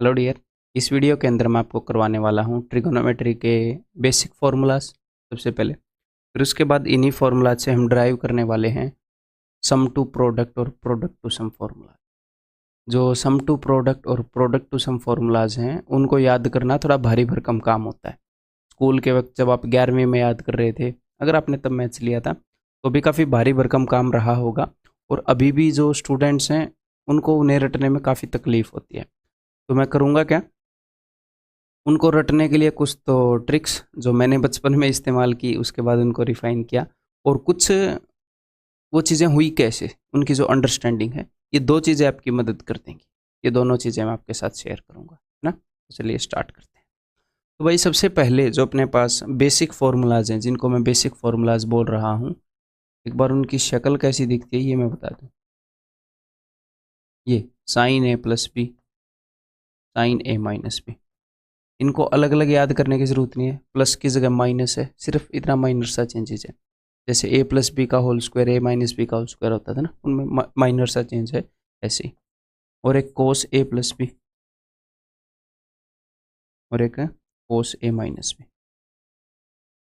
Hello dear. इस video के अंदर मैं आपको करवाने वाला हूँ ट्रिगोनोमेट्री के बेसिक फार्मूलाज सबसे पहले। फिर उसके बाद इन्हीं फार्मूलाज से हम ड्राइव करने वाले हैं सम टू प्रोडक्ट और प्रोडक्ट टू सम फार्मूला। जो सम टू प्रोडक्ट और प्रोडक्ट टू सम फार्मूलाज हैं उनको याद करना थोड़ा भारी भरकम काम होता है। स्कूल के वक्त जब आप 11वीं में याद कर रहे थे, अगर आपने तब मैथ्स लिया था तो भी काफ़ी भारी भरकम काम रहा होगा। और अभी भी जो स्टूडेंट्स हैं उनको उन्हें रटने में काफ़ी तकलीफ़ होती है। तो मैं करूँगा क्या, उनको रटने के लिए कुछ तो ट्रिक्स जो मैंने बचपन में इस्तेमाल की उसके बाद उनको रिफ़ाइन किया, और कुछ वो चीज़ें हुई कैसे, उनकी जो अंडरस्टैंडिंग है, ये दो चीज़ें आपकी मदद कर देंगी। ये दोनों चीज़ें मैं आपके साथ शेयर करूँगा, है ना। तो चलिए स्टार्ट करते हैं। तो भाई सबसे पहले जो अपने पास बेसिक फार्मूलाज हैं, जिनको मैं बेसिक फार्मूलाज बोल रहा हूँ, एक बार उनकी शक्ल कैसी दिखती है ये मैं बता दूँ। ये साइन ए प्लस बी, साइन ए माइनस बी, इनको अलग अलग याद करने की ज़रूरत नहीं है। प्लस की जगह माइनस है, सिर्फ इतना माइनर सा चेंजेस है। जैसे ए प्लस बी का होल स्क्वायर ए माइनस बी का होल स्क्वायर होता था ना, उनमें माइनर सा चेंज है ऐसे ही। और एक कोस ए प्लस बी और एक कोस ए माइनस बी।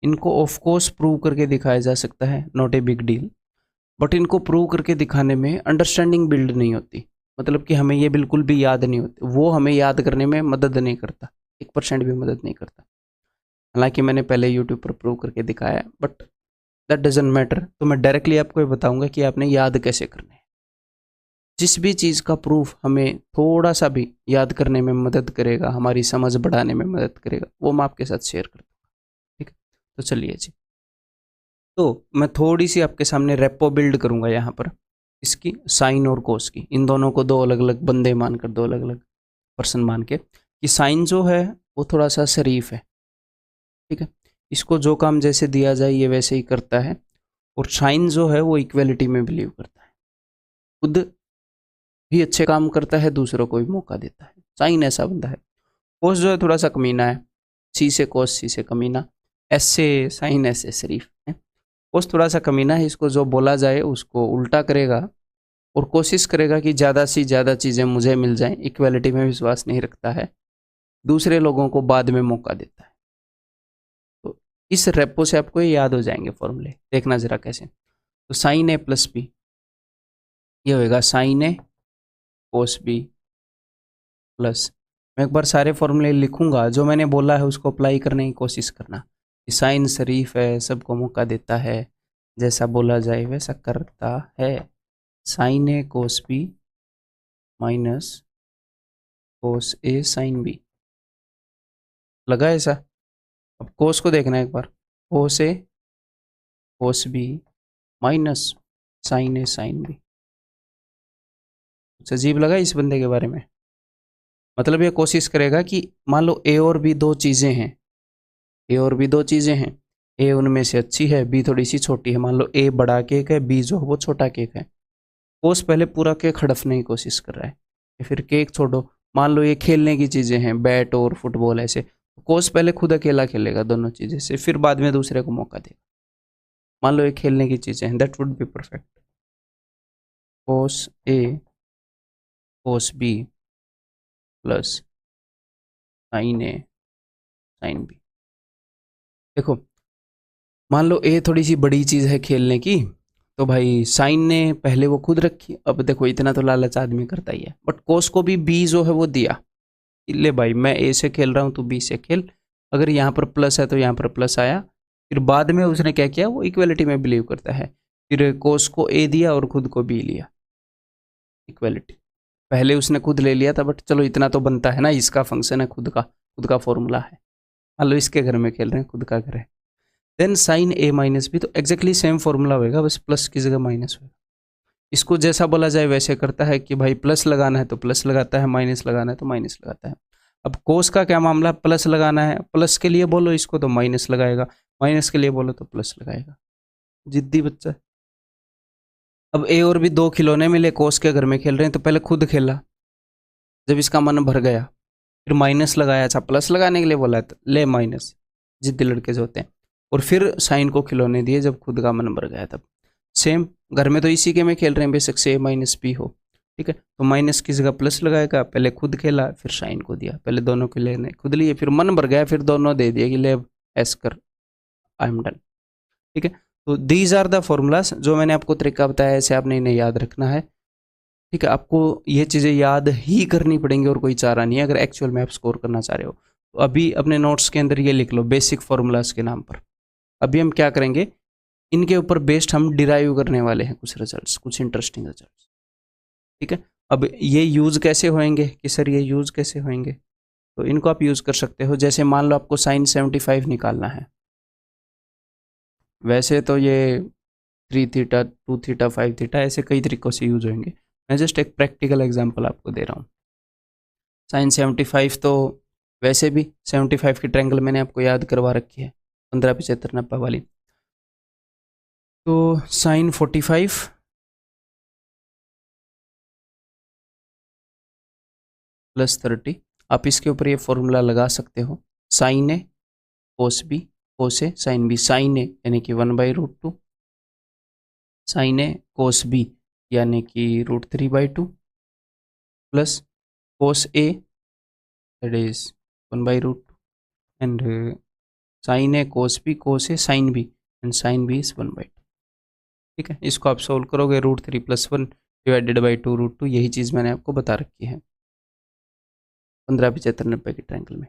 इनको ऑफ कोर्स प्रूव करके दिखाया जा सकता है, not a big deal. But इनको प्रूव करके दिखाने में अंडरस्टैंडिंग बिल्ड नहीं होती, मतलब कि हमें ये बिल्कुल भी याद नहीं होती, वो हमें याद करने में मदद नहीं करता, 1% भी मदद नहीं करता। हालांकि मैंने पहले यूट्यूब पर प्रूव करके दिखाया, बट दैट डजेंट मैटर। तो मैं डायरेक्टली आपको ये बताऊंगा कि आपने याद कैसे करने हैं। जिस भी चीज़ का प्रूफ हमें थोड़ा सा भी याद करने में मदद करेगा, हमारी समझ बढ़ाने में मदद करेगा, वो मैं आपके साथ शेयर कर दूँगा। ठीक है, तो चलिए जी। तो मैं थोड़ी सी आपके सामने रेपो बिल्ड करूंगा यहाँ पर, इसकी साइन और कोस की। इन दोनों को दो अलग अलग बंदे मानकर, दो अलग अलग पर्सन मान के, कि साइन जो है वो थोड़ा सा शरीफ है। ठीक है, इसको जो काम जैसे दिया जाए ये वैसे ही करता है। और साइन जो है वो इक्वलिटी में बिलीव करता है, खुद भी अच्छे काम करता है, दूसरों को भी मौका देता है। साइन ऐसा बंदा है। कोस जो है थोड़ा सा कमीना है, सी से कोस, सी से कमीना, एस से साइन, एस से शरीफ है। कोस थोड़ा सा कमीना है, इसको जो बोला जाए उसको उल्टा करेगा और कोशिश करेगा कि ज़्यादा से ज़्यादा चीज़ें मुझे मिल जाएं। इक्वलिटी में विश्वास नहीं रखता है, दूसरे लोगों को बाद में मौका देता है। तो इस रेपो से आपको ये याद हो जाएंगे फॉर्मूले, देखना जरा कैसे। तो साइन ए प्लस बी, ये होएगा sign A cos B plus, मैं एक बार सारे फॉर्मूले लिखूंगा, जो मैंने बोला है उसको अप्लाई करने की कोशिश करना। कि साइन शरीफ है, सबको मौका देता है, जैसा बोला जाए वैसा करता है। Sign A cos B minus cos A sine B, लगा ऐसा। अब कोस को देखना है एक बार, कोस A cos B minus sine A sine B. कुछ अजीब लगा इस बंदे के बारे में। मतलब ये कोशिश करेगा कि मान लो ए और बी दो चीज़ें हैं, ए और बी दो चीज़ें हैं, ए उनमें से अच्छी है, बी थोड़ी सी छोटी है। मान लो ए बड़ा केक है, बी जो है वो छोटा केक है। कोस पहले पूरा केक हड़पने की कोशिश कर रहा है, या फिर केक छोड़ो, मान लो ये खेलने की चीज़ें हैं, बैट और फुटबॉल ऐसे। कोस पहले खुद अकेला खेलेगा दोनों चीज़ें से, फिर बाद में दूसरे को मौका देगा। मान लो ये खेलने की चीज़ें हैं, that would be perfect. Cos A cos B plus sine A sine B. देखो, मान लो ए थोड़ी सी बड़ी चीज़ है खेलने की, तो भाई साइन ने पहले वो खुद रखी। अब देखो इतना तो लालच आदमी करता ही है, बट कोस को भी बी जो है वो दिया, ले भाई मैं ए से खेल रहा हूँ तो बी से खेल। अगर यहाँ पर प्लस है तो यहाँ पर प्लस आया। फिर बाद में उसने क्या किया, वो इक्वलिटी में बिलीव करता है, फिर कोस को ए दिया और खुद को बी लिया। इक्वलिटी पहले उसने खुद ले लिया था, बट चलो इतना तो बनता है ना, इसका फंक्शन है, खुद का फॉर्मूला है। मान लो इसके घर में खेल रहे हैं, खुद का घर है। देन साइन ए माइनस बी, तो एग्जैक्टली सेम फॉर्मूला होगा, बस प्लस की जगह माइनस होगा। इसको जैसा बोला जाए वैसे करता है कि भाई प्लस लगाना है तो प्लस लगाता है, माइनस लगाना है तो माइनस लगाता है। अब कोस का क्या मामला, प्लस लगाना है, प्लस के लिए बोलो इसको तो माइनस लगाएगा, माइनस के लिए बोलो तो प्लस लगाएगा। जिद्दी बच्चा। अब ए और भी दो खिलौने मिले, कोस के घर में खेल रहे हैं, तो पहले खुद खेला, जब इसका मन भर गया फिर माइनस लगाया। अच्छा, प्लस लगाने के लिए बोला तो ले माइनस, जिद्दी लड़के जो होते हैं। और फिर साइन को खिलौने दिए जब खुद का मन भर गया तब। सेम घर में तो इसी के में खेल रहे हैं, बेशक से ए माइनस बी हो। ठीक है, तो माइनस की जगह प्लस लगाएगा, पहले खुद खेला फिर साइन को दिया, पहले दोनों के लेने खुद लिए, फिर मन भर गया फिर दोनों दे दिया कि ले ऐस कर, आई एम डन। ठीक है, तो दीज आर द फॉर्मूलाज, जो मैंने आपको तरीका बताया ऐसे आपने इन्हें याद रखना है। ठीक है, आपको ये चीज़ें याद ही करनी पड़ेंगी और कोई चारा नहीं है अगर एक्चुअल में आप स्कोर करना चाह रहे हो। तो अभी अपने नोट्स के अंदर ये लिख लो बेसिक फॉर्मूलाज के नाम पर। अभी हम क्या करेंगे, इनके ऊपर बेस्ड हम डिराइव करने वाले हैं कुछ रिजल्ट्स, कुछ इंटरेस्टिंग रिजल्ट्स। ठीक है, अब ये यूज़ कैसे होंगे कि सर ये यूज़ कैसे होंगे, तो इनको आप यूज़ कर सकते हो। जैसे मान लो आपको साइन 75 निकालना है, वैसे तो ये 3 थीटा 2 थीटा 5 थीटा ऐसे कई तरीक़ों से यूज होंगे, मैं जस्ट एक प्रैक्टिकल एग्जांपल आपको दे रहा हूँ। साइन 75 तो वैसे भी 75 की ट्रायंगल मैंने आपको याद करवा रखी है 15 75 90 वाली। तो साइन 45 प्लस 30, आप इसके ऊपर ये फॉर्मूला लगा सकते हो, sign A cos B cos A sine B, sign ए यानी कि 1/√2, साइन ए कोस बी यानी कि √3/2 plus cos A that is 1/√2 and sine A cos A sine B and sine B is 1/2। ठीक है, इसको आप सोल्व करोगे √3 + 1 / 2√2, यही चीज़ मैंने आपको बता रखी है 15 75 90 की ट्रायंगल में।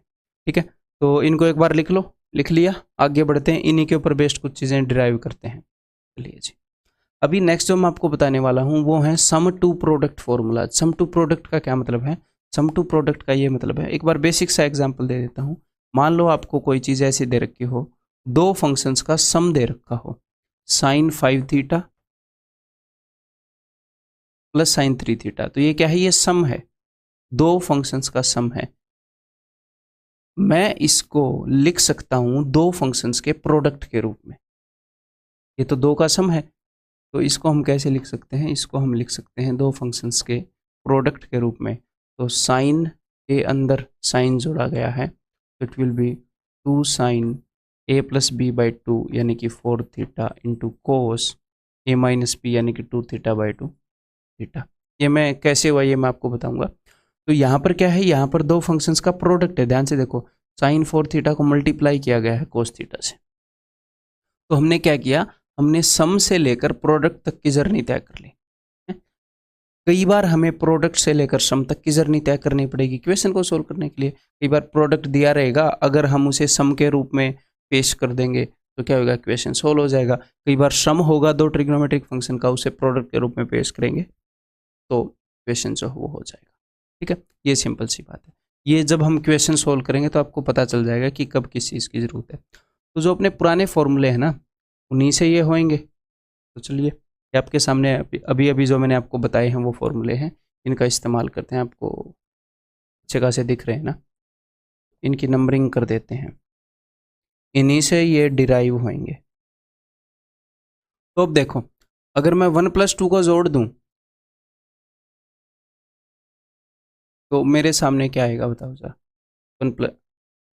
ठीक है, तो इनको एक बार लिख लो, लिख लिया, आगे बढ़ते हैं, इन्हीं के ऊपर बेस्ड कुछ चीज़ें डिराइव करते हैं। चलिए जी, अभी नेक्स्ट जो मैं आपको बताने वाला हूँ वो है sum to product formula. Sum to product का क्या मतलब है, सम टू प्रोडक्ट का ये मतलब है, एक बार बेसिक सा एग्जांपल दे देता हूँ। मान लो आपको कोई चीज़ ऐसी दे रखी हो, दो फंक्शंस का सम दे रखा हो, sine 5 theta plus sine 3 theta, तो ये क्या है, ये सम है, दो फंक्शंस का सम है। मैं इसको लिख सकता हूँ दो फंक्शंस के प्रोडक्ट के रूप में, ये तो दो का सम है, तो इसको हम कैसे लिख सकते हैं, इसको हम लिख सकते हैं दो फंक्शंस के प्रोडक्ट के रूप में। तो साइन के अंदर साइन जोड़ा गया है, तो it will be 2 sine a + b/2 यानी कि 4 theta into cos a - b यानी कि 2 थीटा/2 थीटा। ये मैं कैसे हुआ ये मैं आपको बताऊंगा। तो यहाँ पर क्या है, यहाँ पर दो फंक्शंस का प्रोडक्ट है, ध्यान से देखो, साइन 4 थीटा को मल्टीप्लाई किया गया है कोस थीटा से। तो हमने क्या किया, हमने सम से लेकर प्रोडक्ट तक की जर्नी तय कर ली। कई बार हमें प्रोडक्ट से लेकर सम तक की जर्नी तय करनी पड़ेगी क्वेश्चन को सोल्व करने के लिए। कई बार प्रोडक्ट दिया रहेगा, अगर हम उसे सम के रूप में पेश कर देंगे तो क्या होगा, क्वेश्चन सोल्व हो जाएगा। कई बार सम होगा दो ट्रिग्नोमेट्रिक फंक्शन का, उसे प्रोडक्ट के रूप में पेश करेंगे तो क्वेश्चन जो वो हो जाएगा। ठीक है, ये सिंपल सी बात है। ये जब हम क्वेश्चन सोल्व करेंगे तो आपको पता चल जाएगा कि कब किस चीज़ की ज़रूरत है। तो जो अपने पुराने फॉर्मूले हैं ना, उन्हीं से ये होंगे। तो चलिए, ये आपके सामने अभी अभी जो मैंने आपको बताए हैं वो फॉर्मूले हैं, इनका इस्तेमाल करते हैं। आपको अच्छे खासे दिख रहे हैं ना, इनकी नंबरिंग कर देते हैं, इन्हीं से ये डिराइव होंगे। तो अब देखो, अगर मैं 1 + 2 को जोड़ दूं तो मेरे सामने क्या आएगा बताओ जरा।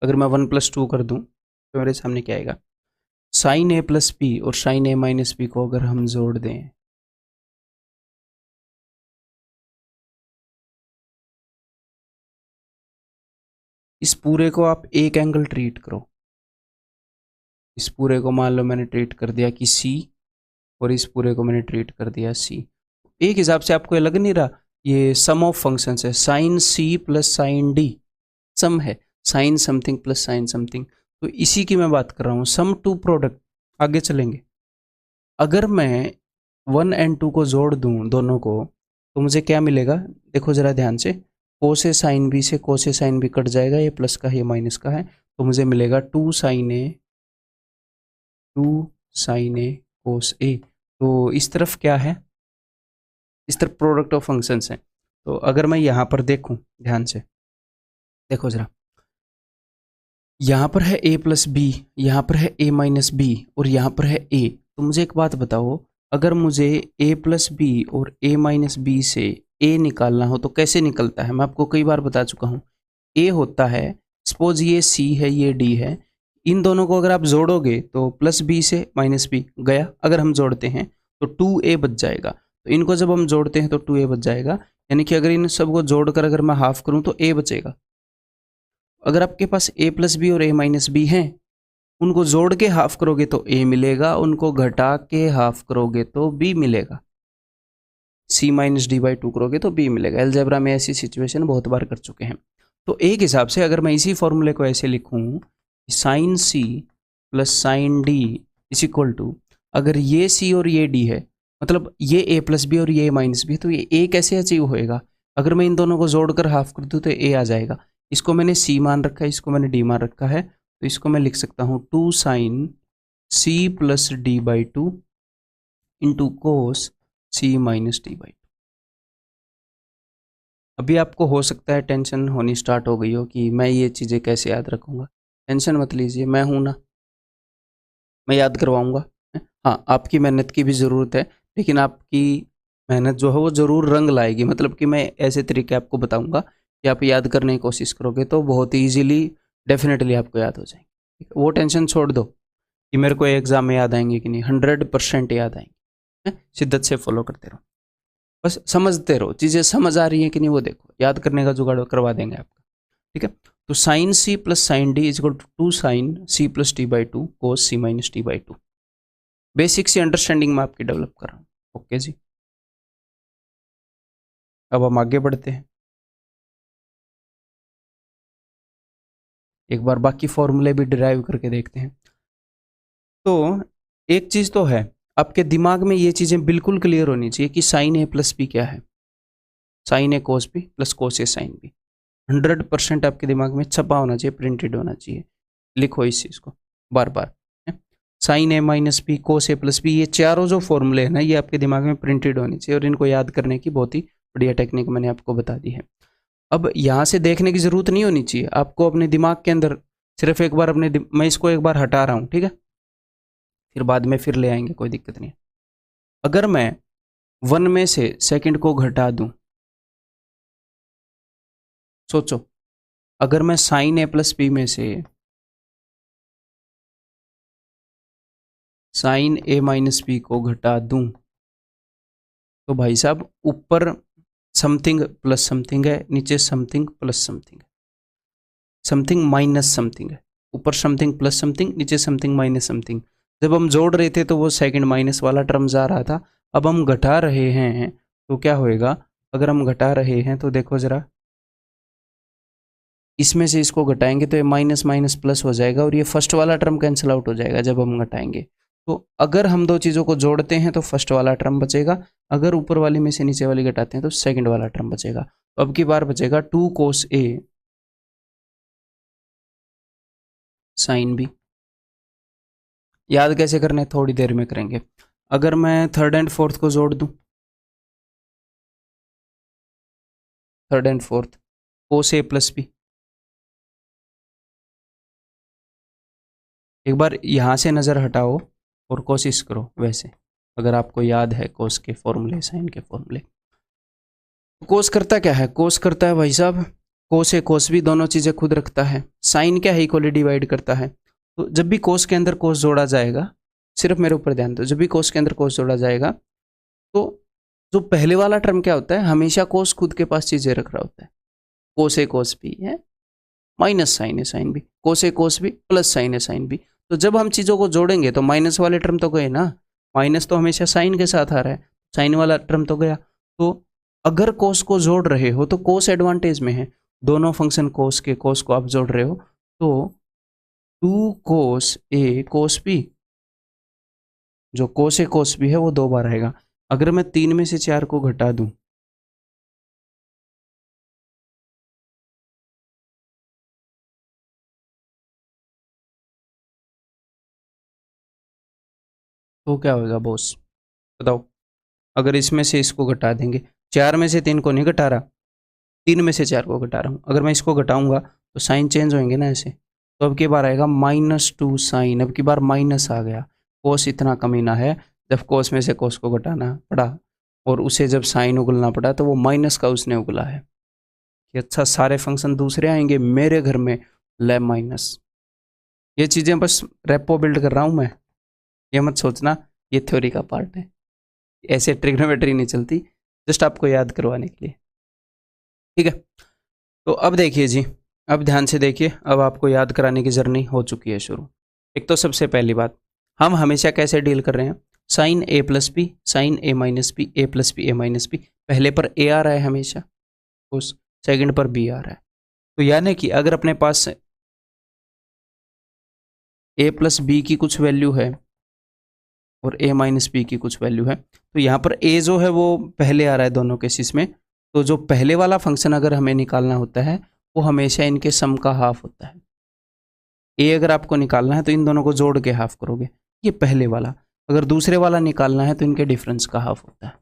अगर मैं 1 + 2 कर दूं तो मेरे सामने क्या आएगा, साइन a + b और साइन a - b को अगर हम जोड़ दें, इस पूरे को आप एक एंगल ट्रीट करो, इस पूरे को मान लो मैंने ट्रीट कर दिया कि C, और इस पूरे को मैंने ट्रीट कर दिया C। एक हिसाब से आपको ये लग नहीं रहा, ये सम ऑफ फंक्शंस है, sine C + sine D sum है, sine something plus sine something, तो इसी की मैं बात कर रहा हूँ, सम टू प्रोडक्ट। आगे चलेंगे, अगर मैं 1 और 2 को जोड़ दूँ दोनों को, तो मुझे क्या मिलेगा, देखो ज़रा ध्यान से, कोस ए साइन बी से कोस ए साइन बी कट जाएगा, ये प्लस का है ये माइनस का है, तो मुझे मिलेगा 2 साइन ए कोस ए। तो इस तरफ क्या है, इस तरफ प्रोडक्ट ऑफ फंक्शंस हैं। तो अगर मैं यहाँ पर देखूँ ध्यान से, देखो ज़रा, यहाँ पर है a + b, यहाँ पर है a - b और यहाँ पर है a। तो मुझे एक बात बताओ, अगर मुझे a + b और a - b से a निकालना हो तो कैसे निकलता है, मैं आपको कई बार बता चुका हूँ। a होता है, सपोज ये c है ये d है, इन दोनों को अगर आप जोड़ोगे तो +b से -b गया, अगर हम जोड़ते हैं तो 2a बच जाएगा, तो इनको जब हम जोड़ते हैं तो 2a बच जाएगा। यानी कि अगर इन सबको जोड़कर अगर मैं हाफ करूं तो a बचेगा। अगर आपके पास a प्लस बी और a माइनस बी हैं, उनको जोड़ के हाफ करोगे तो a मिलेगा, उनको घटा के हाफ करोगे तो b मिलेगा, c minus D by to करोगे तो b मिलेगा। अलजेब्रा में ऐसी सिचुएशन बहुत बार कर चुके हैं। तो एक हिसाब से अगर मैं इसी फॉर्मूले को ऐसे लिखूं, sine c plus sine D is equal to, अगर ये c और ये d है, मतलब ये a प्लस बी और ये a माइनस बी, तो ये a कैसे अचीव होएगा? अगर मैं इन दोनों को जोड़कर हाफ कर दूं तो a आ जाएगा। इसको मैंने c मान रखा है, इसको मैंने d मान रखा है, तो इसको मैं लिख सकता हूँ 2 sine c plus D by two into cos c minus D by two. अभी आपको हो सकता है टेंशन होनी स्टार्ट हो गई हो कि मैं ये चीज़ें कैसे याद रखूँगा। टेंशन मत लीजिए, मैं हूँ ना, मैं याद करवाऊँगा। हाँ, आपकी मेहनत की भी ज़रूरत है, लेकिन आपकी मेहनत जो है वो ज़रूर रंग लाएगी। मतलब कि मैं ऐसे तरीके आपको बताऊँगा कि आप याद करने की कोशिश करोगे तो बहुत ईजीली डेफिनेटली आपको याद हो जाएंगे। वो टेंशन छोड़ दो कि मेरे को एग्ज़ाम में याद आएंगे कि नहीं, 100% याद आएंगे। शिद्दत से फॉलो करते रहो, बस समझते रहो, चीज़ें समझ आ रही हैं कि नहीं वो देखो, याद करने का जुगाड़ करवा देंगे आपका। ठीक है, तो sine C plus sine D is equal to 2 sine C plus D by two cos C minus D by two. Basic सी अंडरस्टैंडिंग में आपकी डेवलप कर रहा हूँ। ओके जी, अब हम आगे बढ़ते हैं। एक बार बाकी फॉर्मूले भी डिराइव करके देखते हैं। तो एक चीज़ तो है, आपके दिमाग में ये चीज़ें बिल्कुल क्लियर होनी चाहिए कि साइन ए प्लस बी क्या है। Sign A cos B plus cos A sine B 100% आपके दिमाग में छपा होना चाहिए, प्रिंटेड होना चाहिए। लिखो इस चीज़ को बार बार। Sign A minus B cos A plus B, ये चारों जो फॉर्मूले हैं ना, ये आपके दिमाग में प्रिंटेड होनी चाहिए और इनको याद करने की बहुत ही बढ़िया टेक्निक मैंने आपको बता दी है। अब यहाँ से देखने की ज़रूरत नहीं होनी चाहिए आपको अपने दिमाग के अंदर, सिर्फ एक बार मैं इसको एक बार हटा रहा हूँ, ठीक है, फिर बाद में फिर ले आएंगे, कोई दिक्कत नहीं। अगर मैं 1 में से सेकंड को घटा दूं, सोचो, अगर मैं साइन ए प्लस बी में से साइन ए माइनस बी को घटा दूं, तो भाई साहब ऊपर समथिंग प्लस समथिंग है, नीचे समथिंग प्लस समथिंग है, समथिंग माइनस समथिंग है, ऊपर समथिंग प्लस समथिंग, नीचे समथिंग माइनस समथिंग। जब हम जोड़ रहे थे तो वो सेकंड माइनस वाला टर्म जा रहा था, अब हम घटा रहे हैं तो क्या होएगा? अगर हम घटा रहे हैं तो देखो ज़रा, इसमें से इसको घटाएंगे तो ये माइनस माइनस प्लस हो जाएगा और ये फर्स्ट वाला टर्म कैंसिल आउट हो जाएगा जब हम घटाएंगे। तो अगर हम दो चीज़ों को जोड़ते हैं तो फर्स्ट वाला टर्म बचेगा, अगर ऊपर वाली में से नीचे वाली घटाते हैं तो सेकंड वाला टर्म बचेगा। तो अब की बार बचेगा 2 कोस ए साइन बी। याद कैसे करने, थोड़ी देर में करेंगे। अगर मैं थर्ड एंड फोर्थ को जोड़ दूं, third and fourth cos A plus B, एक बार यहाँ से नज़र हटाओ और कोशिश करो वैसे, अगर आपको याद है कोस के फॉर्मूले, साइन के फॉर्मूले। कोस करता क्या है? कोस करता है भाई साहब, कोस ए कोस बी दोनों चीज़ें खुद रखता है। साइन क्या है? इक्वली डिवाइड करता है। तो जब भी कोस के अंदर कोस जोड़ा जाएगा, सिर्फ मेरे ऊपर ध्यान दो, जब भी कोस के अंदर कोस जोड़ा जाएगा तो जो पहले वाला टर्म क्या होता है, हमेशा कोस खुद के पास चीज़ें रख रहा होता है। कोस ए कोस बी है minus sine A sine B, cos A cos B plus sine A sine B. तो जब हम चीज़ों को जोड़ेंगे तो माइनस वाले टर्म तो गए ना, माइनस तो हमेशा साइन के साथ आ रहा है, साइन वाला टर्म तो गया। तो अगर कोस को जोड़ रहे हो तो कोस एडवांटेज में है, दोनों फंक्शन कोस के कोस को आप जोड़ रहे हो तो 2 कोस ए कोस बी, जो कोस ए कोस बी है वो 2 बार आएगा। अगर मैं 3 में से 4 को घटा दूं तो क्या होगा बॉस, बताओ? अगर इसमें से इसको घटा देंगे, 4 में से 3 को नहीं घटा रहा, 3 में से 4 को घटा रहा हूँ, अगर मैं इसको घटाऊंगा तो साइन चेंज होंगे ना ऐसे। तो अब की बार आएगा -2 साइन, अब की बार माइनस आ गया। कोस इतना कमीना है, जब कोस में से कोस को घटाना पड़ा और उसे जब साइन उगलना पड़ा तो वो माइनस का उसने उगला है कि अच्छा सारे फंक्शन दूसरे आएंगे मेरे घर में, ले माइनस। ये चीज़ें बस रेपो बिल्ड कर रहा हूँ मैं, ये मत सोचना ये थ्योरी का पार्ट है, ऐसे ट्रिग्नोमेट्री नहीं चलती, जस्ट आपको याद करवाने के लिए। ठीक है, तो अब देखिए जी, अब ध्यान से देखिए, अब आपको याद कराने की जर्नी हो चुकी है शुरू। एक तो सबसे पहली बात, हम हमेशा कैसे डील कर रहे हैं, साइन ए प्लस बी, साइन ए माइनस बी, ए प्लस बी, ए माइनस बी, पहले पर ए आ रहा है हमेशा, उस सेकंड पर बी आ रहा है। तो यानी कि अगर अपने पास ए प्लस बी की कुछ वैल्यू है और ए माइनस बी की कुछ वैल्यू है, तो यहाँ पर ए जो है वो पहले आ रहा है दोनों केसेस में, तो जो पहले वाला फंक्शन अगर हमें निकालना होता है वो हमेशा इनके सम का हाफ होता है। ए अगर आपको निकालना है तो इन दोनों को जोड़ के हाफ करोगे, ये पहले वाला। अगर दूसरे वाला निकालना है तो इनके डिफरेंस का हाफ होता है।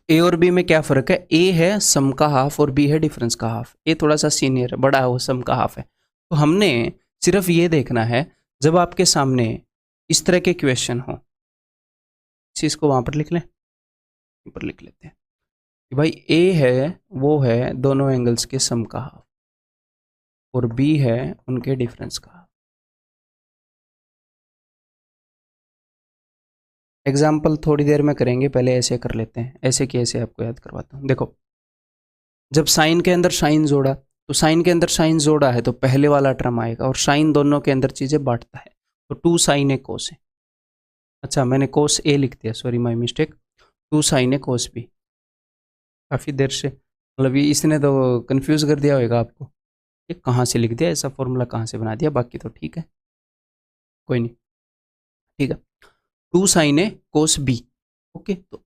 ए और बी में क्या फ़र्क है, ए है सम का हाफ और बी है डिफरेंस का हाफ। ए थोड़ा सा सीनियर है, बड़ा है, वो सम का हाफ है। तो हमने सिर्फ ये देखना है, जब आपके सामने इस तरह के क्वेश्चन हो, इस चीज़ को वहाँ पर लिख लें, यहाँ पर लिख लेते हैं कि भाई ए है वो है दोनों एंगल्स के सम का हाफ और बी है उनके डिफरेंस का हाफ। एग्जाम्पल थोड़ी देर में करेंगे, पहले ऐसे कर लेते हैं, ऐसे कि ऐसे आपको याद करवाता हूँ। देखो, जब साइन के अंदर साइन जोड़ा, तो साइन के अंदर साइन जोड़ा है तो पहले वाला टर्म आएगा, और साइन दोनों के अंदर चीज़ें बांटता है, तो 2 साइन ए कोस है। अच्छा, मैंने कोस ए लिख दिया, sorry my mistake, 2 sine A cos B. काफ़ी देर से मतलब ये इसने तो कंफ्यूज कर दिया होगा आपको, ये कहाँ से लिख दिया, ऐसा फॉर्मूला कहाँ से बना दिया, बाकी तो ठीक है, कोई नहीं, ठीक है। 2 sine A cos B, okay. तो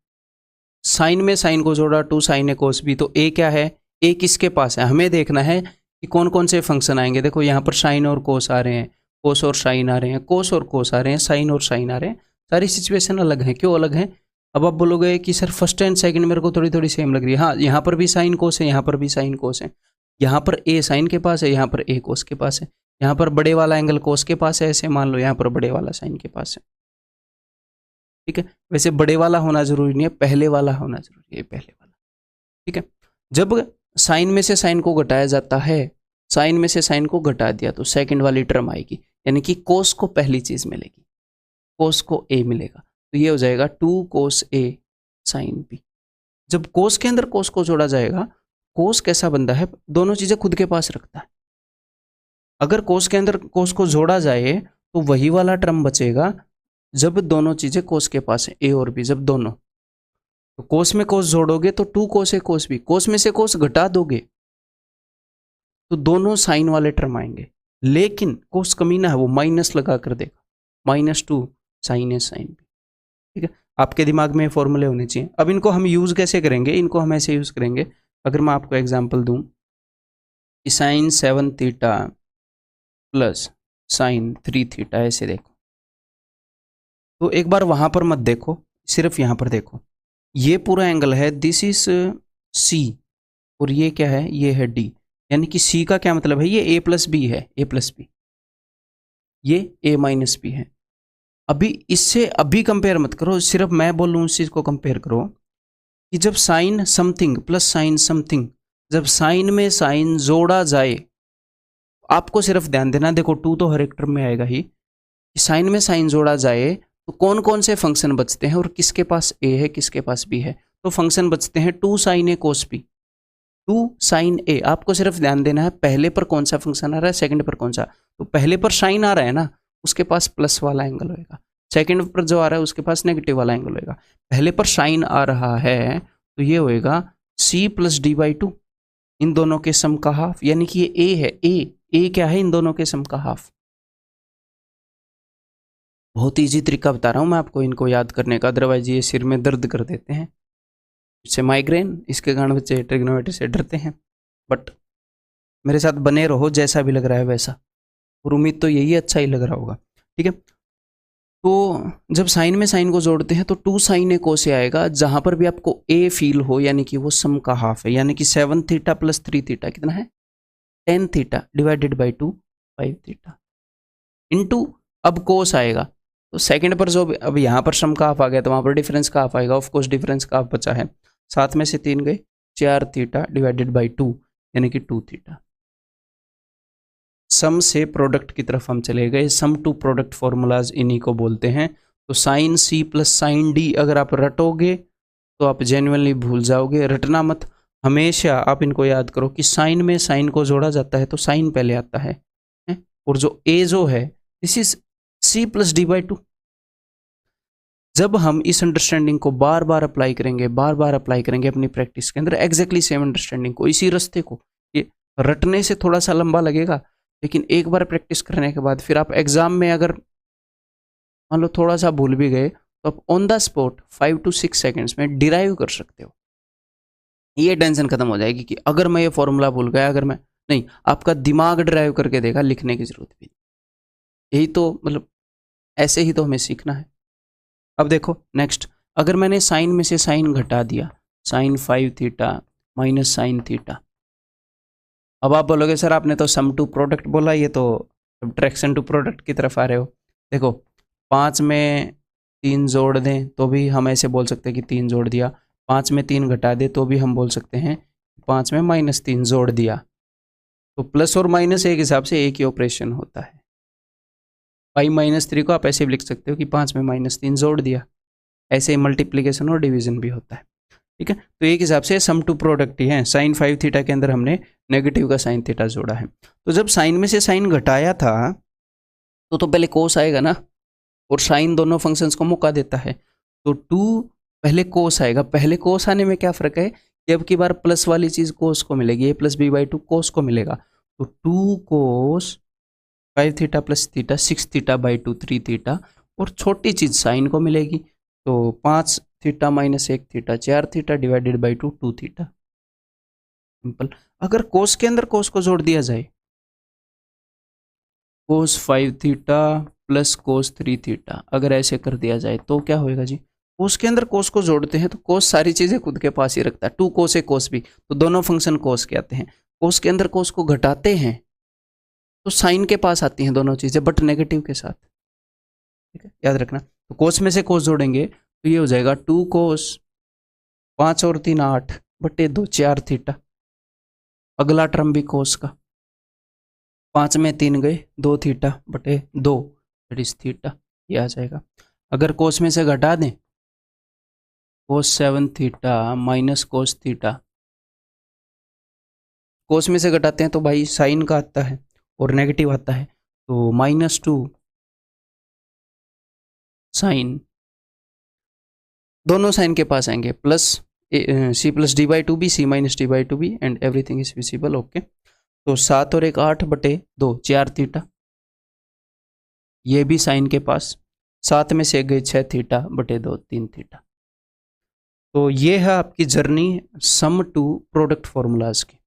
साइन में साइन को जोड़ा, 2 साइन ए कोस बी, तो ए क्या है, ए किसके पास है, हमें देखना है कि कौन कौन से फंक्शन आएंगे। देखो यहाँ पर साइन और कोस आ रहे हैं, कोस और साइन आ रहे हैं, कोस और कोस आ रहे हैं, साइन और साइन आ रहे हैं, सारी सिचुएशन अलग हैं। क्यों अलग हैं, अब आप बोलोगे कि सर फर्स्ट एंड सेकंड मेरे को थोड़ी थोड़ी सेम लग रही है। हाँ, यहाँ पर भी साइन कोस है, यहाँ पर भी साइन कोस है, यहाँ पर ए साइन के पास है, यहाँ पर ए कोस के पास है, यहाँ पर बड़े वाला एंगल कोस के पास है, ऐसे मान लो यहाँ पर बड़े वाला साइन के पास है, ठीक है। वैसे बड़े वाला होना जरूरी नहीं है, पहले वाला होना जरूरी है, पहले वाला, ठीक है। जब साइन में से साइन को घटाया जाता है, साइन में से साइन को घटा दिया तो सेकंड वाली टर्म आएगी, यानी कि कोस को पहली चीज मिलेगी, कोस को ए मिलेगा, तो ये हो जाएगा 2 कोस ए साइन बी। जब कोस के अंदर कोस को जोड़ा जाएगा, कोस कैसा बंदा है, दोनों चीजें खुद के पास रखता है। अगर कोस के अंदर कोस को जोड़ा जाए तो वही वाला टर्म बचेगा जब दोनों चीजें कोस के पास है, ए और बी, जब दोनों, तो कोस में कोस जोड़ोगे तो 2 कोस ए कोस बी, कोस में से कोस घटा दोगे तो दोनों साइन वाले टर्म आएंगे। लेकिन कोस कमीना है, वो माइनस लगा कर देगा, -2 साइन ए साइन बी, ठीक है। आपके दिमाग में फॉर्मूले होने चाहिए। अब इनको हम यूज कैसे करेंगे, इनको हम ऐसे यूज करेंगे, अगर मैं आपको एग्जांपल दूं कि sine 7 theta plus sine 3 theta, ऐसे देखो, तो एक बार वहां पर मत देखो, सिर्फ यहां पर देखो, ये पूरा एंगल है, दिस इज सी, और ये क्या है, ये है डी, यानी कि सी का क्या मतलब है, ये ए प्लस बी है, ए प्लस बी, ये ए माइनस बी है। अभी इससे अभी कंपेयर मत करो, सिर्फ मैं बोलूँ उस चीज को कंपेयर करो कि जब sine something plus sine something, जब साइन में साइन जोड़ा जाए, आपको सिर्फ ध्यान देना, देखो 2 तो हर एक टर्म में आएगा ही, कि साइन में साइन जोड़ा जाए तो कौन कौन से फंक्शन बचते हैं और किसके पास ए है किसके पास बी है, तो फंक्शन बचते हैं 2 sine A cos B, 2 sine ए। आपको सिर्फ ध्यान देना है पहले पर कौन सा फंक्शन आ रहा है, सेकंड पर कौन सा, तो पहले पर साइन आ रहा है ना, उसके पास प्लस वाला एंगल होएगा, सेकंड पर जो आ रहा है उसके पास नेगेटिव वाला एंगल होएगा। पहले पर साइन आ रहा है तो ये होएगा c प्लस d/2, इन दोनों के सम का हाफ, यानी कि ये a है, a क्या है, इन दोनों के सम का हाफ। बहुत इजी तरीका बता रहा हूँ मैं आपको इनको याद करने का, अदरवाइज ये सिर में दर्द कर देते हैं, इससे माइग्रेन, इसके कारण बच्चे ट्रिग्नोमेट्री से डरते हैं। बट मेरे साथ बने रहो, जैसा भी लग रहा है वैसा, और उम्मीद तो यही अच्छा ही लग रहा होगा, ठीक है। तो जब साइन में साइन को जोड़ते हैं तो 2 साइन ए कोस ए आएगा, जहां पर भी आपको ए फील हो, यानी कि वो सम का हाफ है, यानी कि 7 थीटा प्लस 3 थीटा कितना है, 10 theta divided by 2 5 theta into, अब कोस आएगा तो सेकंड पर जो अब यहाँ पर सम का हाफ आ गया तो वहाँ पर डिफरेंस का हाफ आएगा, ऑफ कोर्स डिफरेंस का हाफ बचा है, 7 में से 3 गए, 4 थीटा डिवाइडेड बाई 2 यानी कि 2 थीटा। सम से प्रोडक्ट की तरफ हम चले गए, सम टू प्रोडक्ट फॉर्मूलाज इन्हीं को बोलते हैं। तो sine C plus sine D अगर आप रटोगे तो आप जेन्युइनली भूल जाओगे, रटना मत, हमेशा आप इनको याद करो कि साइन में साइन को जोड़ा जाता है तो साइन पहले आता है, और जो ए जो है दिस इज c+d/2। जब हम इस अंडरस्टैंडिंग को बार बार अप्लाई करेंगे अपनी प्रैक्टिस के अंदर, एग्जैक्टली सेम अंडरस्टैंडिंग को, इसी रास्ते को, ये रटने से थोड़ा सा लंबा लगेगा, लेकिन एक बार प्रैक्टिस करने के बाद फिर आप एग्जाम में अगर मान लो थोड़ा सा भूल भी गए तो आप on the spot 5 to 6 seconds में डिराइव कर सकते हो। ये टेंशन खत्म हो जाएगी कि अगर मैं ये फॉर्मूला भूल गया, अगर मैं नहीं, आपका दिमाग ड्राइव करके देगा, लिखने की जरूरत भी नहीं। यही तो मतलब ऐसे ही तो हमें सीखना है। अब देखो नेक्स्ट, अगर मैंने साइन में से साइन घटा दिया, sine 5 theta minus sine theta, अब आप बोलोगे सर आपने तो सम टू प्रोडक्ट बोला, ये तो सब्ट्रैक्शन टू प्रोडक्ट की तरफ आ रहे हो। देखो 5 में 3 जोड़ दें तो भी हम ऐसे बोल सकते हैं कि 3 जोड़ दिया, 5 में 3 घटा दे तो भी हम बोल सकते हैं 5 में -3 जोड़ दिया। तो प्लस और माइनस एक हिसाब से एक ही ऑपरेशन होता है। 5 - 3 को आप ऐसे भी लिख सकते हो कि 5 में -3 जोड़ दिया। ऐसे ही मल्टीप्लिकेशन और डिवीजन भी होता है, ठीक है। तो एक हिसाब से सम टू प्रोडक्ट ही है। साइन 5 थीटा के अंदर हमने नेगेटिव का साइन थीटा जोड़ा है। तो जब साइन में से साइन घटाया था तो पहले कोस आएगा ना, और साइन दोनों फंक्शंस को मौका देता है, तो 2 पहले कोस आएगा। पहले कोस आने में क्या फ़र्क है कि अब की बार प्लस वाली चीज़ कोस को मिलेगी, a + b/2 कोस को मिलेगा। तो 2 कोस 5 theta plus theta 6 theta by 2 3 theta, और छोटी चीज़ साइन को मिलेगी। तो 5 theta minus 1 theta 4 theta divided by 2 theta. Simple. अगर कोस के अंदर कोस को जोड़ दिया जाए, कोस 5 थीटा प्लस कोस 3 थीटा, अगर ऐसे कर दिया जाए तो क्या होएगा जी? कोस के अंदर कोस को जोड़ते हैं तो कोस सारी चीज़ें खुद के पास ही रखता है। 2 कोस है कोस भी, तो दोनों फंक्शन कोस के आते हैं। कोस के अंदर कोस को घटाते हैं तो साइन के पास आती हैं दोनों चीज़ें, बट नेगेटिव के साथ, ठीक है, याद रखना। तो कोस में से कोस जोड़ेंगे तो ये हो जाएगा 2 कोस 5 और 3 8 बटे 2 4 थीटा। अगला टर्म भी कोस का, 5 में 3 गए 2 थीटा बटे 2 दैट इज थीटा, ये आ जाएगा। अगर कोस में से घटा दें, कोस 7 थीटा माइनस कोस थीटा, कोस में से घटाते हैं तो भाई साइन का आता है और नेगेटिव आता है, तो -2 साइन, दोनों साइन के पास आएंगे, प्लस c+d/2 भी c - d/2 भी, and everything is visible, okay. तो 7 और 1 8 बटे 2 4 थीटा, ये भी साइन के पास, 7 में से गए 6 थीटा बटे 2 3 थीटा। तो ये है आपकी journey sum to product formulas की।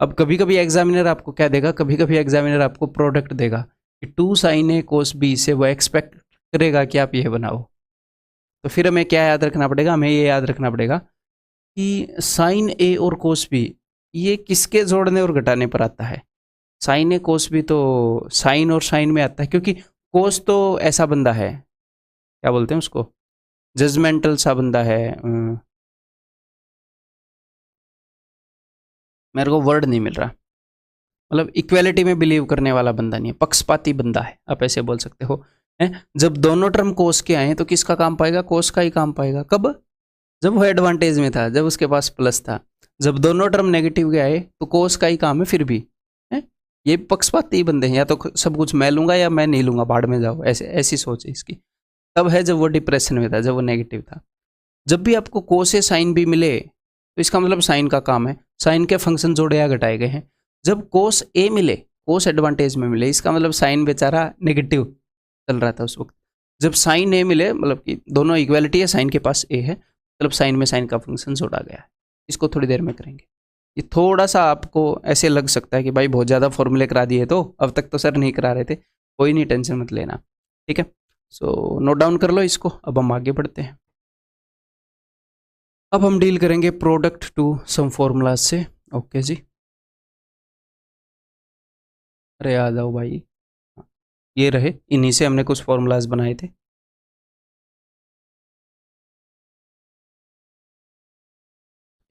अब कभी कभी एग्जामिनर आपको क्या देगा, कभी कभी एग्जामिनर आपको प्रोडक्ट देगा कि 2 sin A cos B, से वो एक्सपेक्ट करेगा कि आप ये बनाओ। तो फिर हमें क्या याद रखना पड़ेगा, हमें ये याद रखना पड़ेगा कि साइन ए और कोस बी ये किसके जोड़ने और घटाने पर आता है। साइन ए कोस बी तो साइन और साइन में आता है, क्योंकि कोस तो ऐसा बंदा है, क्या बोलते हैं उसको, जजमेंटल सा बंदा है, मेरे को वर्ड नहीं मिल रहा, मतलब इक्वेलिटी में बिलीव करने वाला बंदा नहीं है, पक्षपाती बंदा है, आप ऐसे बोल सकते हो। है जब दोनों टर्म कोस के आए तो किसका काम पाएगा, कोस का ही काम पाएगा। कब? जब वो एडवांटेज में था, जब उसके पास प्लस था। जब दोनों टर्म नेगेटिव के आए तो कोस का ही काम है फिर भी, है। ये पक्षपाती बंदे हैं, या तो सब कुछ मैं लूंगा या मैं नहीं लूंगा, भाड़ में जाओ, ऐसे ऐसी सोच है इसकी। तब है जब वो डिप्रेशन में था, जब वो नेगेटिव था। जब भी आपको कोस से साइन भी मिले तो इसका मतलब साइन का काम है, साइन के फंक्शन जोड़े या घटाए गए हैं। जब कोस ए मिले, कोस एडवांटेज में मिले, इसका मतलब साइन बेचारा नेगेटिव चल रहा था उस वक्त। जब साइन ए मिले, मतलब कि दोनों इक्वालिटी है, साइन के पास ए है, मतलब साइन में साइन का फंक्शन जोड़ा गया है। इसको थोड़ी देर में करेंगे। ये थोड़ा सा आपको ऐसे लग सकता है कि भाई बहुत ज़्यादा फॉर्मूले करा दिए, तो अब तक तो सर नहीं करा रहे थे, कोई नहीं, टेंशन मत लेना, ठीक है। सो नोट डाउन कर लो इसको, अब हम आगे बढ़ते हैं। अब हम डील करेंगे प्रोडक्ट टू सम फॉर्मूलाज से, ओके जी। अरे आ जाओ भाई, ये रहे, इन्हीं से हमने कुछ फॉर्मूलाज बनाए थे।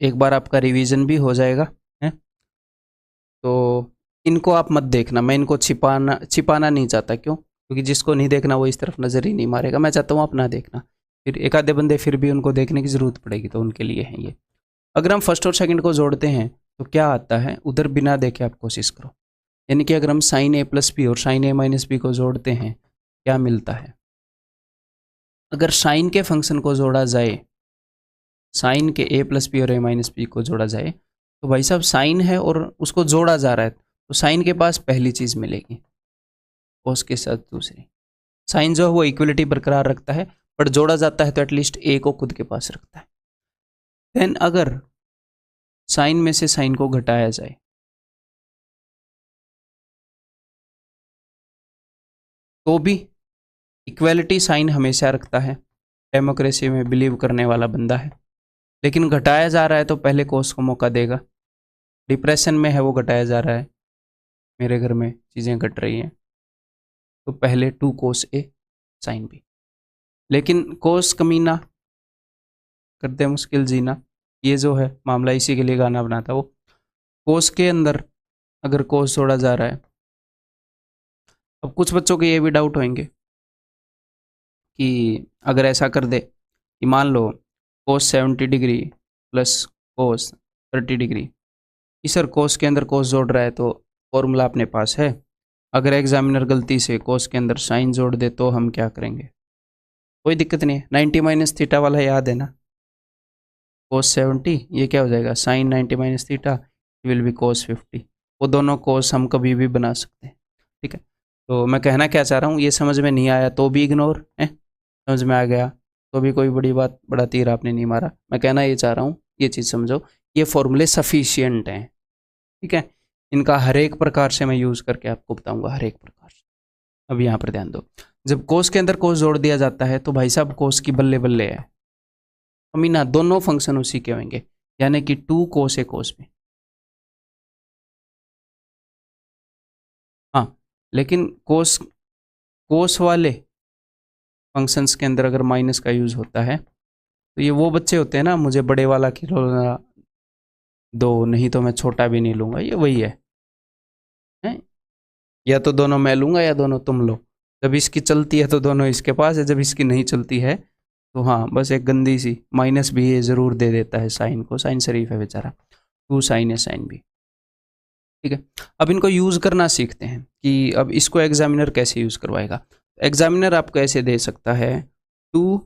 एक बार आपका रिवीजन भी हो जाएगा, है। तो इनको आप मत देखना, मैं इनको छिपाना नहीं चाहता। क्यों? क्योंकि जिसको नहीं देखना वो इस तरफ नज़र ही नहीं मारेगा। मैं चाहता हूँ आप ना देखना, फिर एक आधे बंदे फिर भी उनको देखने की ज़रूरत पड़ेगी, तो उनके लिए है ये। अगर हम फर्स्ट और सेकंड को जोड़ते हैं तो क्या आता है, उधर बिना देखे आप कोशिश करो। यानी कि अगर हम साइन ए प्लस बी और साइन ए माइनस बी को जोड़ते हैं क्या मिलता है। अगर साइन के फंक्शन को जोड़ा जाए, साइन के ए प्लस बी और ए माइनस बी को जोड़ा जाए, तो भाई साहब साइन है और उसको जोड़ा जा रहा है तो साइन के पास पहली चीज़ मिलेगी, कोस के साथ दूसरी। साइन जो है वो इक्वलिटी बरकरार रखता है, बट जोड़ा जाता है तो एटलीस्ट ए को खुद के पास रखता है। देन अगर साइन में से साइन को घटाया जाए तो भी इक्वलिटी साइन हमेशा रखता है, डेमोक्रेसी में बिलीव करने वाला बंदा है। लेकिन घटाया जा रहा है तो पहले कोस को मौका देगा। डिप्रेशन में है वो, घटाया जा रहा है, मेरे घर में चीज़ें घट रही हैं, तो पहले 2 कोस ए साइन बी। लेकिन कोस कमीना करते मुश्किल जीना, ये जो है मामला, इसी के लिए गाना बना था वो। कोस के अंदर अगर कोस जोड़ा जा रहा है, अब कुछ बच्चों के ये भी डाउट होंगे कि अगर ऐसा कर दे कि मान लो कोस 70 डिग्री प्लस कोस 30 डिग्री, कि सर कोस के अंदर कोस जोड़ रहा है तो फॉर्मूला अपने पास है, अगर एग्जामिनर गलती से कोस के अंदर साइन जोड़ दे तो हम क्या करेंगे। कोई दिक्कत नहीं है, 90 माइनस थीटा वाला याद है ना, कोस 70 ये क्या हो जाएगा, sine 90 minus theta will be cos 50। वो दोनों कोस हम कभी भी बना सकते हैं, ठीक है। तो मैं कहना क्या चाह रहा हूँ, ये समझ में नहीं आया तो भी इग्नोर है, समझ में आ गया तो भी कोई बड़ी बात, बड़ा तीर आपने नहीं मारा। मैं कहना ये चाह रहा हूँ, ये चीज़ समझो, ये फॉर्मूले सफिशियंट हैं, ठीक है। इनका हर एक प्रकार से मैं यूज़ करके आपको बताऊंगा, हर एक प्रकार से। अब यहाँ पर ध्यान दो, जब कोस के अंदर कोस जोड़ दिया जाता है तो भाई साहब कोस की बल्ले बल्ले है, अमीना दोनों फंक्शन उसी के होंगे, यानी कि 2 कोस ए कोस बी। हाँ, लेकिन कोस कोस वाले फंक्शंस के अंदर अगर माइनस का यूज़ होता है तो ये वो बच्चे होते हैं ना, मुझे बड़े वाला खिलौना दो नहीं तो मैं छोटा भी नहीं लूँगा, ये वही है, हैं? या तो दोनों मैं लूँगा या दोनों तुम लो। जब इसकी चलती है तो दोनों इसके पास है, जब इसकी नहीं चलती है तो हाँ बस एक गंदी सी माइनस भी ये ज़रूर दे देता है साइन को, साइन शरीफ है बेचारा, 2 साइन है साइन भी, ठीक है। अब इनको यूज़ करना सीखते हैं कि अब इसको एग्जामिनर कैसे यूज़ करवाएगा। एग्जामिनर आपको ऐसे दे सकता है 2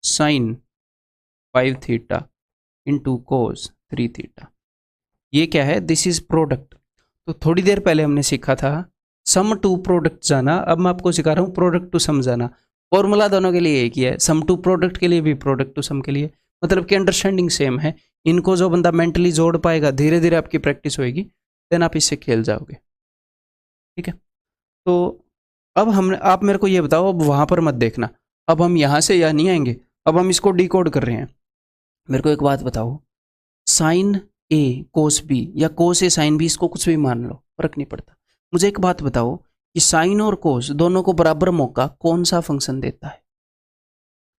sine 5 theta into cos 3 theta. ये क्या है, दिस इज प्रोडक्ट। तो थोड़ी देर पहले हमने सीखा था सम टू प्रोडक्ट जाना, अब मैं आपको सिखा रहा हूँ प्रोडक्ट टू सम जाना। फॉर्मूला दोनों के लिए एक ही है, सम टू प्रोडक्ट के लिए भी प्रोडक्ट टू सम के लिए, मतलब कि अंडरस्टैंडिंग सेम है। इनको जो बंदा मेंटली जोड़ पाएगा, धीरे धीरे आपकी प्रैक्टिस होएगी, देन आप इससे खेल जाओगे, ठीक है। तो अब हमने, आप मेरे को ये बताओ, अब वहाँ पर मत देखना, अब हम यहाँ से यहाँ नहीं आएंगे, अब हम इसको डिकोड कर रहे हैं। मेरे को एक बात बताओ, साइन ए कोस बी या कोस ए साइन बी, इसको कुछ भी मान लो, फर्क नहीं पड़ता। मुझे एक बात बताओ कि साइन और कोस दोनों को बराबर मौका कौन सा फंक्शन देता है।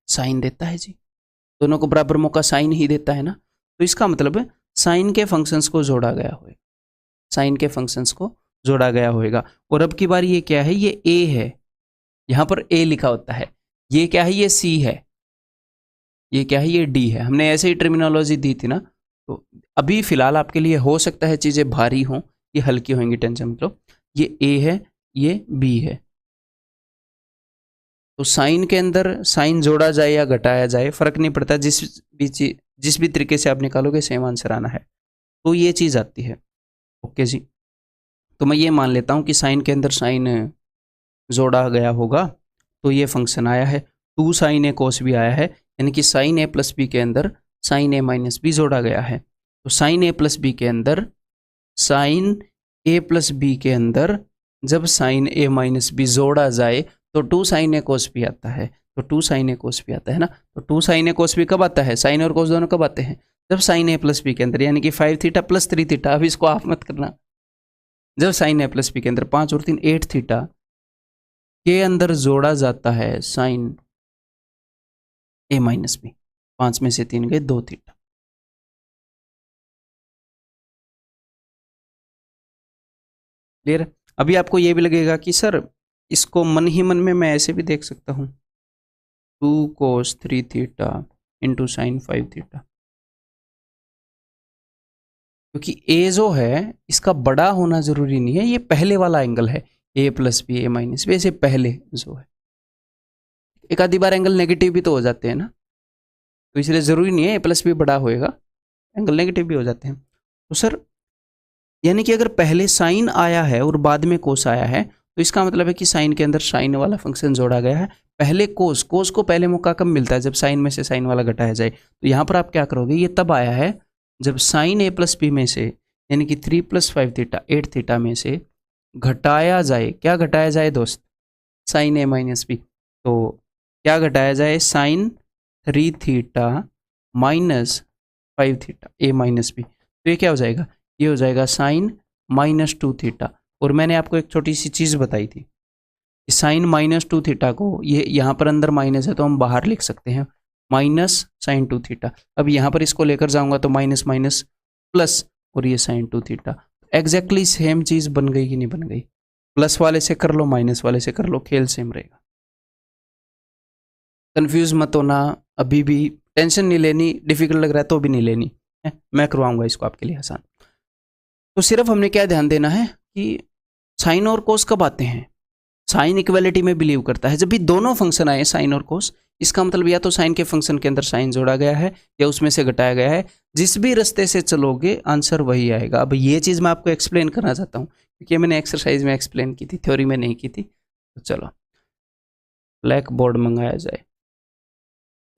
साइन देता है जी, दोनों को बराबर मौका साइन ही देता है ना। तो इसका मतलब है साइन के फंक्शंस को जोड़ा गया होगा, साइन के फंक्शंस को जोड़ा गया होगा। और अब की बार ये क्या है, ये ए है, यहाँ पर ए लिखा होता है, ये क्या है, ये सी है, ये क्या है, ये डी है। हमने ऐसे ही टर्मिनोलॉजी दी थी ना। तो अभी फिलहाल आपके लिए हो सकता है चीज़ें भारी हों, ये हल्की होंगी, टेंशन मत लो। ये ए है, ये बी है। तो साइन के अंदर साइन जोड़ा जाए या घटाया जाए फर्क नहीं पड़ता, जिस भी तरीके से आप निकालोगे सेम आंसर आना है। तो ये चीज़ आती है, ओके जी। तो मैं ये मान लेता हूँ कि साइन के अंदर साइन जोड़ा गया होगा, तो ये फंक्शन आया है। 2 साइन ए कोस भी आया है, यानी कि साइन ए प्लस बी के अंदर साइन ए माइनस बी जोड़ा गया है। तो साइन ए प्लस बी के अंदर, साइन ए प्लस बी के अंदर जब साइन ए माइनस बी जोड़ा जाए तो 2 साइन ए कोस भी आता है। तो 2 साइन ए कोस भी आता है ना। तो 2 साइन ए कोस भी कब आता है, साइन और कोस दोनों कब आते हैं, जब साइन ए प्लस बी के अंदर, यानी कि 5 थीटा प्लस 3 थीटा। अब इसको आप मत करना, जब साइन ए प्लस बी के अंदर 5 और 3 8 थीटा के अंदर जोड़ा जाता है साइन ए माइनस बी, 5 में से 3 गए 2 थीटा। क्लियर। अभी आपको ये भी लगेगा कि सर इसको मन ही मन में मैं ऐसे भी देख सकता हूँ, 2 कोस 3 थीटा इंटू साइन 5 थीटा। क्योंकि ए जो है इसका बड़ा होना जरूरी नहीं है, ये पहले वाला एंगल है, ए प्लस बी ए माइनस बी, ऐसे पहले जो है। एक आधी बार एंगल नेगेटिव भी तो हो जाते हैं ना, तो इसलिए जरूरी नहीं है ए प्लस बी बड़ा होएगा, एंगल नेगेटिव भी हो जाते हैं। तो सर यानी कि अगर पहले साइन आया है और बाद में कोस आया है, तो इसका मतलब है कि साइन के अंदर साइन वाला फंक्शन जोड़ा गया है। पहले कोस, कोस को पहले मौका कब मिलता है, जब साइन में से साइन वाला घटाया जाए। तो यहाँ पर आप क्या करोगे, ये तब आया है जब साइन ए प्लस बी में से, यानी कि 3 + 5 थीटा 8 थीटा में से घटाया जाए, क्या घटाया जाए दोस्त, साइन ए माइनस बी। तो क्या घटाया जाए, साइन 3 थीटा माइनस 5 थीटा ए माइनस बी। तो ये क्या हो जाएगा, ये हो जाएगा साइन -2 थीटा। और मैंने आपको एक छोटी सी चीज़ बताई थी कि साइन -2 थीटा को, ये यहाँ पर अंदर माइनस है तो हम बाहर लिख सकते हैं माइनस साइन 2 थीटा। अब यहाँ पर इसको लेकर जाऊँगा तो माइनस माइनस प्लस, और ये साइन 2 थीटा। एग्जैक्टली सेम चीज़ बन गई कि नहीं बन गई, प्लस वाले से कर लो माइनस वाले से कर लो, खेल सेम रहेगा। कंफ्यूज मत होना, अभी भी टेंशन नहीं लेनी, डिफिकल्ट लग रहा है तो भी नहीं लेनी है, मैं करवाऊंगा इसको आपके लिए आसान। तो सिर्फ हमने क्या ध्यान देना है कि साइन और कोस कब आते हैं, साइन इक्वलिटी में बिलीव करता है जब भी दोनों फंक्शन आए साइन और कोस। इसका मतलब या तो साइन के फंक्शन के अंदर साइन जोड़ा गया है या उसमें से घटाया गया है, जिस भी रास्ते से चलोगे आंसर वही आएगा। अब ये चीज़ मैं आपको एक्सप्लेन करना चाहता हूँ क्योंकि मैंने एक्सरसाइज में एक्सप्लेन की थी, थ्योरी में नहीं की थी। तो चलो ब्लैक बोर्ड मंगाया जाए।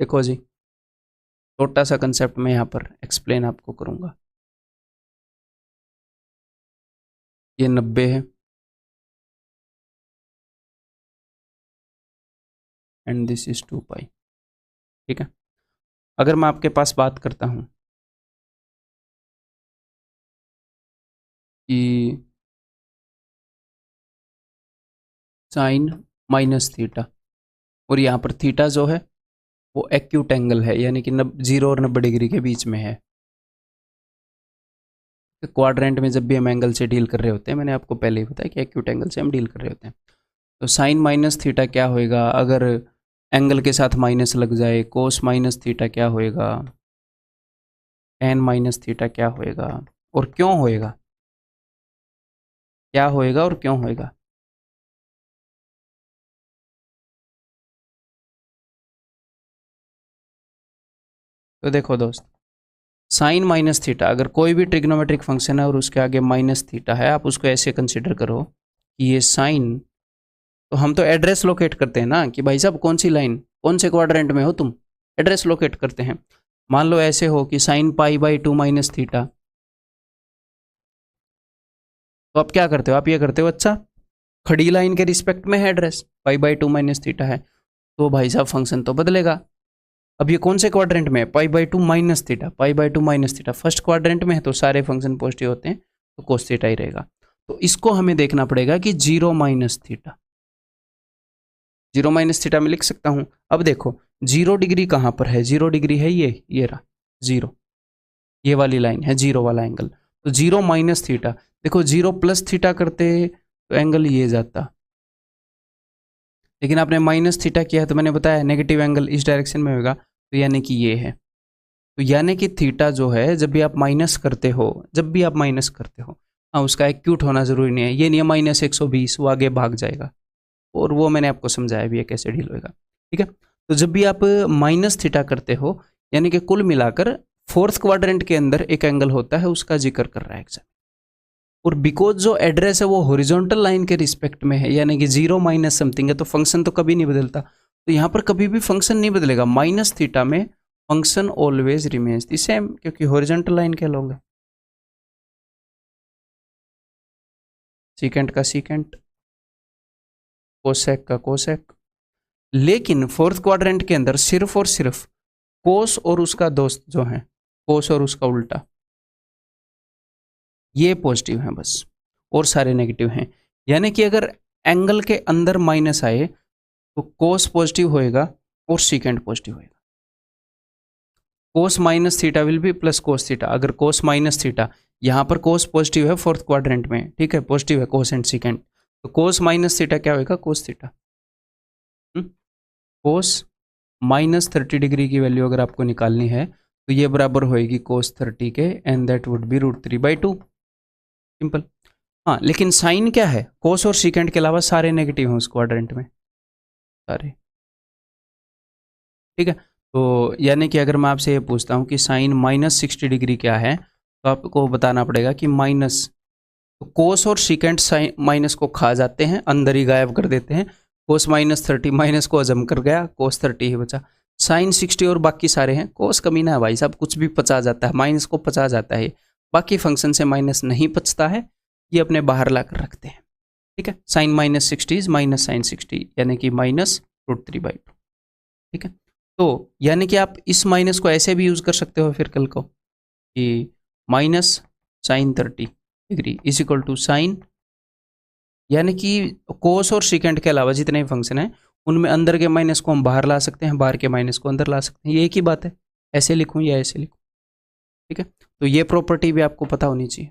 देखो जी, छोटा सा कंसेप्ट मैं यहाँ पर एक्सप्लेन आपको करूँगा। ये 90 है एंड दिस इज 2 पाई, ठीक है। अगर मैं आपके पास बात करता हूँ कि साइन माइनस थीटा, और यहाँ पर थीटा जो है वो एक्यूट एंगल है, यानी कि 0 और 90 डिग्री के बीच में है। क्वाड्रेंट में जब भी हम एंगल से डील कर रहे होते हैं, मैंने आपको पहले ही बताया कि एक्यूट एंगल से हम डील कर रहे होते हैं। तो साइन माइनस थीटा क्या होएगा, अगर एंगल के साथ माइनस लग जाए, कोस माइनस थीटा क्या होएगा, एन माइनस थीटा क्या होएगा, और क्यों होएगा, क्या होएगा और क्यों होएगा। तो देखो दोस्त, साइन माइनस थीटा, अगर कोई भी ट्रिग्नोमेट्रिक फंक्शन है और उसके आगे माइनस थीटा है, आप उसको ऐसे कंसिडर करो कि ये साइन, तो हम तो एड्रेस लोकेट करते हैं ना कि भाई साहब कौन सी लाइन, कौन से क्वाड्रेंट में हो तुम, एड्रेस लोकेट करते हैं। मान लो ऐसे हो कि साइन π/2 माइनस थीटा, तो आप क्या करते हो, आप ये करते हो, अच्छा खड़ी लाइन के रिस्पेक्ट में है एड्रेस, π/2 माइनस थीटा है, तो भाई साहब फंक्शन तो बदलेगा। अब ये कौन से क्वाड्रेंट में है, π/2 minus theta, π/2 minus theta first quadrant में है, तो सारे फंक्शन पॉजिटिव होते हैं, तो कोस थीटा ही रहेगा। तो इसको हमें देखना पड़ेगा कि 0 माइनस थीटा, 0 माइनस थीटा में लिख सकता हूं। अब देखो 0 डिग्री कहां पर है, 0 डिग्री है ये रहा 0, ये वाली लाइन है 0 वाला एंगल। तो 0 माइनस थीटा, देखो 0 प्लस थीटा करते तो एंगल ये जाता, लेकिन आपने माइनस थीटा किया है तो मैंने बताया नेगेटिव एंगल इस डायरेक्शन में होगा, तो यानी कि ये है। तो यानी कि थीटा जो है जब भी आप माइनस करते हो, जब भी आप माइनस करते हो, हाँ उसका एक्यूट होना जरूरी नहीं है, ये नहीं है -120 वो आगे भाग जाएगा, और वो मैंने आपको समझाया भी है कैसे डील होएगा, ठीक है। तो जब भी आप माइनस थीटा करते हो, यानी कि कुल मिलाकर फोर्थ क्वाड्रेंट के अंदर एक एंगल होता है, उसका जिक्र कर रहा है एग्जाम। और बिकॉज जो एड्रेस है वो हॉरिजॉन्टल लाइन के रिस्पेक्ट में है, यानी कि 0 माइनस समथिंग है, तो फंक्शन तो कभी नहीं बदलता, तो यहाँ पर कभी भी फंक्शन नहीं बदलेगा। माइनस थीटा में function always remains the same, क्योंकि हॉरिजॉन्टल लाइन के लोग हैं, सीकेंट का सीकेंट, कोसेक का कोसेक। लेकिन फोर्थ क्वाड्रेंट के अंदर सिर्फ और सिर्फ कोस और उसका दोस्त जो है, कोस और उसका उल्टा, ये पॉजिटिव है बस, और सारे नेगेटिव हैं। यानी कि अगर एंगल के अंदर माइनस आए तो कोस पॉजिटिव होएगा और सीकेंट पॉजिटिव होएगा। कोस minus theta will B plus cos theta, अगर कोस माइनस थीटा, यहाँ पर कोस पॉजिटिव है फोर्थ क्वाड्रेंट में, ठीक है, पॉजिटिव है कोस एंड सीकेंट, तो कोस माइनस थीटा क्या होएगा, कोस थीटा। कोस -30 डिग्री की वैल्यू अगर आपको निकालनी है तो ये बराबर होएगी cos 30 के and that would B √3/2। Simple. हाँ, लेकिन साइन क्या है, कोस और सीकेंट के अलावा सारे नेगेटिव हैं उस क्वाड्रेंट में, सारे। ठीक है, तो यानी कि अगर मैं आपसे ये पूछता हूँ कि साइन -60 डिग्री क्या है, तो आपको बताना पड़ेगा कि माइनस, तो कोस और सीकेंट साइन माइनस को खा जाते हैं, अंदर ही गायब कर देते हैं। कोस -30 माइनस को हजम कर गया, कोस 30 ही बचा। साइन 60 और बाकी सारे हैं, कोस कमीना है भाई साहब, कुछ भी पचा जाता है, माइनस को पचा जाता है, बाकी फंक्शन से माइनस नहीं पचता है, ये अपने बाहर ला कर रखते हैं। ठीक है, साइन -60 इज माइनस साइन 60, यानी कि -√3/2। ठीक है, तो यानी कि आप इस माइनस को ऐसे भी यूज कर सकते हो फिर कल को, कि minus sine 30 degree is equal to sine, यानी कि कोस और सीकेंट के अलावा जितने भी फंक्शन हैं उनमें अंदर के माइनस को हम बाहर ला सकते हैं, बाहर के माइनस को अंदर ला सकते हैं, ये एक ही बात है। ऐसे लिखूं या ऐसे लिखूं, ठीक है, तो ये प्रॉपर्टी भी आपको पता होनी चाहिए।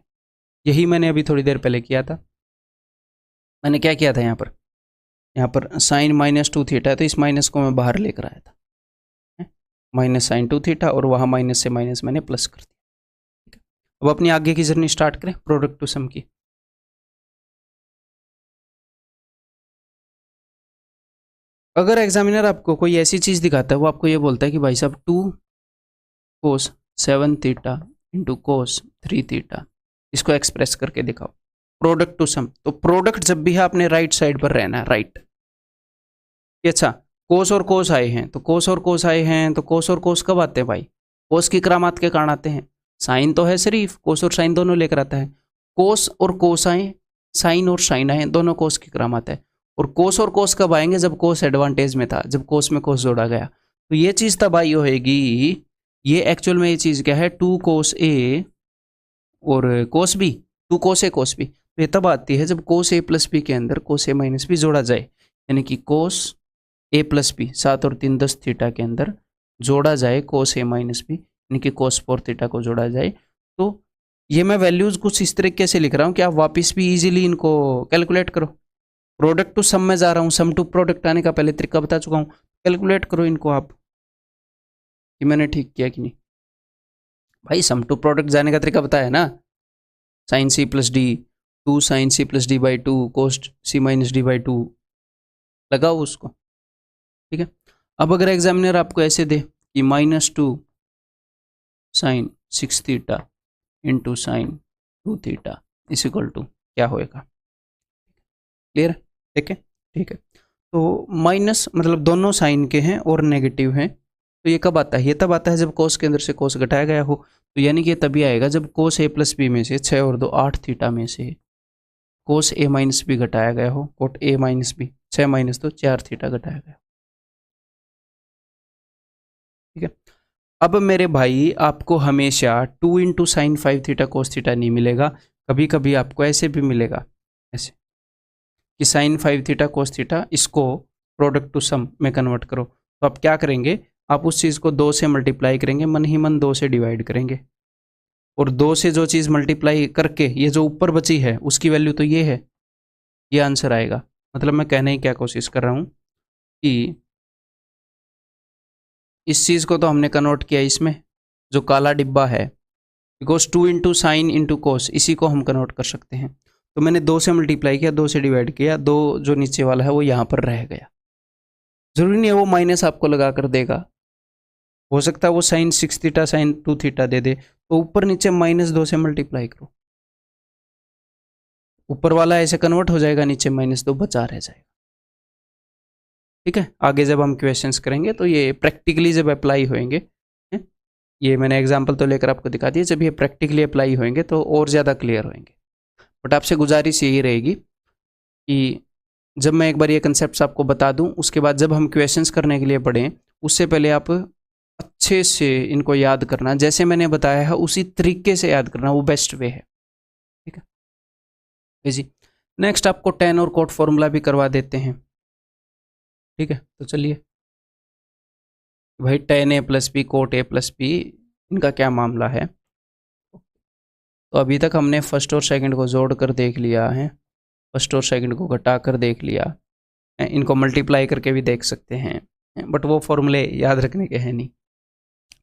यही मैंने अभी थोड़ी देर पहले किया था। मैंने क्या किया था यहाँ पर साइन -2θ है, तो इस माइनस को मैं बाहर लेकर आया था, माइनस साइन 2θ, और वहाँ माइनस से माइनस मैंने प्लस कर दिया। ठीक है, अब अपनी आगे की जर्नी स्टार्ट करें प्रोडक्ट टू सम की। अगर एग्जामिनर आपको कोई ऐसी चीज़ दिखाता है, वो आपको ये बोलता है कि भाई साहब 2 cos 7θ इंटू cos 3θ, इसको एक्सप्रेस करके दिखाओ प्रोडक्ट टू सम, तो प्रोडक्ट जब भी है आपने राइट साइड पर रहना है, राइट। अच्छा, कोस और कोस आए हैं, तो कोस और कोस आए हैं, तो कोस और कोस कब आते हैं भाई, कोस की करामात के कारण आते हैं। साइन तो है सिर्फ, कोस और साइन दोनों लेकर आता है। कोस और कोस आए, साइन और साइन आए, दोनों कोस की करामात है। और कोस कब आएंगे, जब कोस एडवांटेज में था, जब कोस में कोस जोड़ा गया, तो ये चीज़ तब आई होएगी। ये एक्चुअल में ये चीज़ क्या है, 2 cos A और cos B, 2 cos A cos B, तो ये तब आती है जब cos A प्लस बी के अंदर cos A माइनस बी जोड़ा जाए, यानी कि cos A प्लस बी 7 और 3 10 थीटा के अंदर जोड़ा जाए cos A माइनस बी, यानी कि cos 4 थीटा को जोड़ा जाए। तो ये मैं वैल्यूज़ कुछ इस तरीके से लिख रहा हूँ कि आप वापस भी इजीली इनको कैलकुलेट करो। प्रोडक्ट टू सम में जा रहा हूँ, सम टू प्रोडक्ट आने का पहले तरीका बता चुका हूँ, कैलकुलेट करो इनको आप कि मैंने ठीक किया कि नहीं। भाई सम टू प्रोडक्ट जाने का तरीका बताया ना, sine C plus D, 2 sine C plus D by 2 cos C minus D by 2, लगाओ उसको। ठीक है, अब अगर एग्जामिनर आपको ऐसे दे कि -2 sine 6θ into sine 2θ is equal to क्या होएगा, क्लियर है, ठीक है। ठीक है, तो माइनस मतलब दोनों साइन के हैं और नेगेटिव हैं, तो ये कब आता है, ये तब आता है जब कोस के अंदर से कोस घटाया गया हो, तो यानी कि ये तभी आएगा जब कोस A प्लस बी में से 6 और 2 8 थीटा में से कोस A माइनस बी घटाया गया हो, cot A minus B 6 minus 2 4 theta घटाया गया। ठीक है, अब मेरे भाई आपको हमेशा 2 इंटू साइन 5θ कोस थीटा नहीं मिलेगा, कभी कभी आपको ऐसे भी मिलेगा, ऐसे कि साइन 5θ कोस थीटा, इसको प्रोडक्ट टू सम में कन्वर्ट करो, तो आप क्या करेंगे, आप उस चीज़ को 2 से मल्टीप्लाई करेंगे, मन ही मन 2 से डिवाइड करेंगे, और 2 से जो चीज़ मल्टीप्लाई करके ये जो ऊपर बची है उसकी वैल्यू तो ये है, ये आंसर आएगा। मतलब मैं कहने की क्या कोशिश कर रहा हूँ कि इस चीज़ को तो हमने कन्वर्ट किया इसमें, जो काला डिब्बा है, because 2 into sine into cos, इसी को हम कन्वर्ट कर सकते हैं। तो मैंने 2 से मल्टीप्लाई किया, 2 से डिवाइड किया, 2 जो नीचे वाला है वो यहाँ पर रह गया। ज़रूरी नहीं है वो माइनस आपको लगा कर देगा, हो सकता है वो साइन 6θ साइन 2θ दे दे, तो ऊपर नीचे -2 से मल्टीप्लाई करो, ऊपर वाला ऐसे कन्वर्ट हो जाएगा, नीचे -2 बचा रह जाएगा। ठीक है, आगे जब हम क्वेश्चंस करेंगे तो ये प्रैक्टिकली जब अप्लाई होएंगे, ये मैंने एग्जांपल तो लेकर आपको दिखा दिया, जब ये प्रैक्टिकली अप्लाई होएंगे तो और ज़्यादा क्लियर होएंगे। बट आपसे गुजारिश यही रहेगी कि जब मैं एक बार ये कंसेप्ट आपको बता दूं, उसके बाद जब हम क्वेश्चंस करने के लिए पढ़ें, उससे पहले आप अच्छे से इनको याद करना, जैसे मैंने बताया है उसी तरीके से याद करना, वो बेस्ट वे है। ठीक है जी, नेक्स्ट आपको tan और cot फॉर्मूला भी करवा देते हैं। ठीक है, तो चलिए भाई tan A plus B cot A plus B, इनका क्या मामला है। तो अभी तक हमने फर्स्ट और सेकंड को जोड़ कर देख लिया है, फर्स्ट और सेकंड को घटा कर देख लिया, इनको मल्टीप्लाई करके भी देख सकते हैं, बट वो फॉर्मूले याद रखने के हैं नहीं।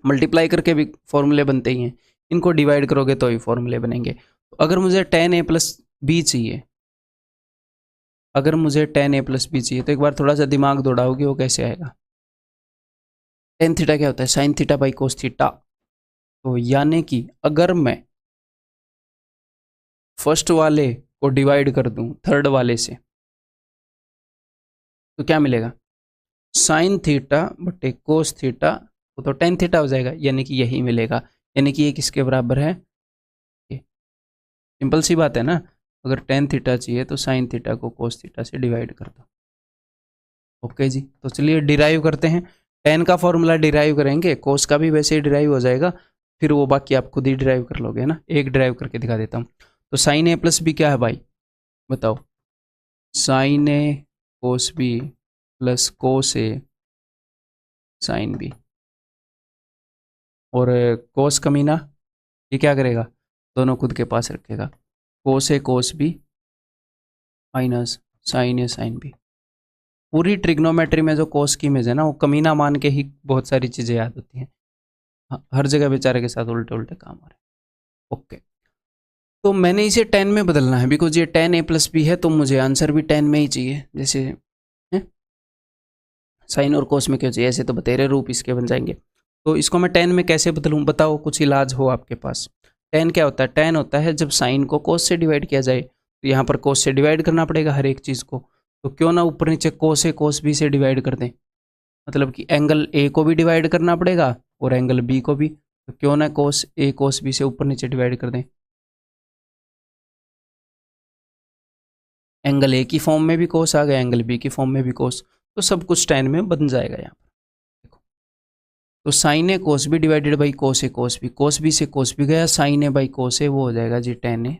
मल्टीप्लाई करके भी फॉर्मूले बनते ही हैं, इनको डिवाइड करोगे तो ही फॉर्मूले बनेंगे। तो अगर मुझे tan a प्लस बी चाहिए, अगर मुझे tan a प्लस बी चाहिए तो एक बार थोड़ा सा दिमाग दौड़ाओगे, वो कैसे आएगा? tan थीटा क्या होता है? sin theta by cos theta. तो यानी कि अगर मैं फर्स्ट वाले को डिवाइड कर दूं थर्ड वाले से तो क्या मिलेगा? sin थीटा बटे cos थीटा, वो तो tan थीटा हो जाएगा, यानी कि यही मिलेगा। यानी कि ये किसके बराबर है? सिंपल सी बात है ना, अगर tan थीटा चाहिए तो sin थीटा को cos थीटा से डिवाइड कर दो। ओके जी, तो चलिए डिराइव करते हैं। tan का फॉर्मूला डिराइव करेंगे, cos का भी वैसे ही डिराइव हो जाएगा, फिर वो बाकी आप खुद ही डिराइव कर लोगे ना। एक डिराइव करके दिखा देता हूँ। तो sin a प्लस बी क्या है भाई, बताओ? sin a cos b plus cos a sin b। और cos कमीना ये क्या करेगा? दोनों खुद के पास रखेगा। cos a cos b minus sin a sin b। पूरी ट्रिग्नोमेट्री में जो cos की इमेज है ना, वो कमीना मान के ही बहुत सारी चीज़ें याद होती हैं। हर जगह बेचारे के साथ उल्टे उल्टे काम हो रहे हैं। ओके, तो मैंने इसे tan में बदलना है, बिकॉज ये tan a प्लस बी है, तो मुझे आंसर भी tan में ही चाहिए। जैसे साइन और कोस में क्यों चाहिए? ऐसे तो बतेरे रूप इसके बन जाएंगे। तो इसको मैं tan में कैसे बदलूं, बताओ? कुछ इलाज हो आपके पास? tan क्या होता है? tan होता है जब साइन को कोस से डिवाइड किया जाए, तो यहाँ पर कोस से डिवाइड करना पड़ेगा हर एक चीज़ को। तो क्यों ना ऊपर नीचे कोस ए कोस बी से डिवाइड कर दें, मतलब कि एंगल ए को भी डिवाइड करना पड़ेगा और एंगल बी को भी। तो क्यों ना कोस ए कोस बी से ऊपर नीचे डिवाइड कर दें। एंगल ए की फॉर्म में भी कोस आ गया, एंगल बी की फॉर्म में भी कोस, तो सब कुछ tan में बन जाएगा यहाँ पर। देखो, तो sine A cos B divided by cos A cos B, cos B से कोस बी गया, sine A by cos A, वो हो जाएगा जी tan ए।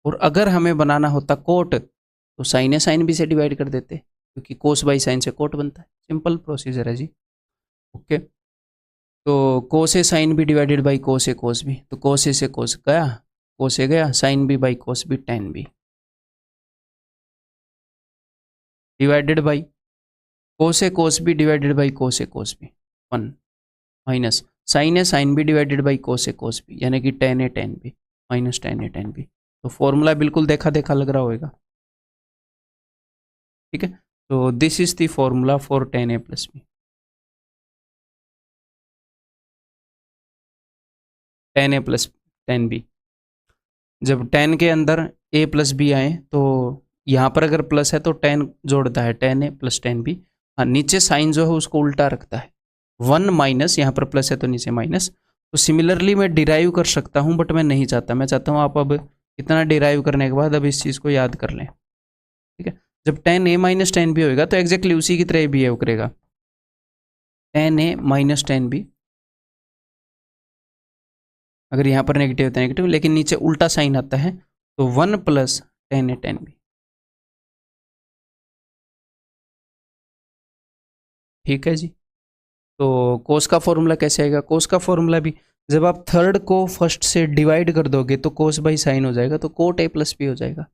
और अगर हमें बनाना होता कोट, तो साइन ए साइन बी से डिवाइड कर देते, क्योंकि कोस बाई साइन से कोट बनता है। सिंपल प्रोसीजर है जी। ओके, तो cos A sine B divided by cos A cos B, तो कोस ए से कोस गया, कोस ए गया, sine B by cos B tan B divided by cos A cos B divided by cos A cos B 1 minus sine A sine B divided by cos A cos B, यानी कि tan A tan B minus tan A tan B. तो formula बिल्कुल देखा देखा लग रहा होगा, ठीक है? तो this is the formula for tan A plus B. tan A plus tan B, जब tan के अंदर a प्लस बी आए तो यहाँ पर अगर प्लस है तो tan जोड़ता है, tan A plus tan B. हाँ, नीचे साइन जो है उसको उल्टा रखता है, 1 माइनस, यहाँ पर प्लस है तो नीचे माइनस। तो सिमिलरली मैं डिराइव कर सकता हूँ, बट मैं नहीं चाहता। मैं चाहता हूँ आप अब इतना डिराइव करने के बाद अब इस चीज़ को याद कर लें, ठीक है? जब tan a minus tan B होएगा तो एग्जैक्टली उसी की तरह बिहेव करेगा, tan a minus tan B. अगर यहाँ पर नेगेटिव है तो नेगेटिव, लेकिन नीचे उल्टा साइन आता है, तो 1 plus tan a tan B. ठीक है जी। तो कोस का फॉर्मूला कैसे आएगा? कोस का फॉर्मूला भी जब आप थर्ड को फर्स्ट से डिवाइड कर दोगे तो कोस बाई साइन हो जाएगा, तो कोट ए प्लस बी हो जाएगा।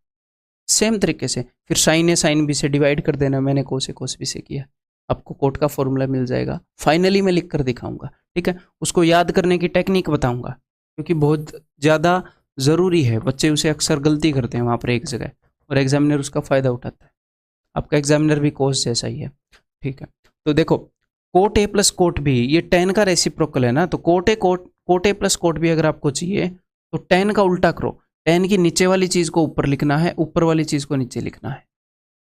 सेम तरीके से फिर साइन ए साइन बी से डिवाइड कर देना, मैंने कोस ए कोस बी से किया, आपको कोट का फॉर्मूला मिल जाएगा। फाइनली मैं लिख कर दिखाऊंगा, ठीक है? उसको याद करने की टेक्निक बताऊंगा, क्योंकि बहुत ज़्यादा ज़रूरी है। बच्चे उसे अक्सर गलती करते हैं वहाँ पर एक जगह, और एग्जामिनर उसका फ़ायदा उठाता है। आपका एग्जामिनर भी कोस जैसा ही है, ठीक है? तो देखो, cot A plus cot B ये tan का रेसिप्रोकल है ना, तो cot A plus cot B अगर आपको चाहिए तो tan का उल्टा करो, tan की नीचे वाली चीज़ को ऊपर लिखना है, ऊपर वाली चीज़ को नीचे लिखना है।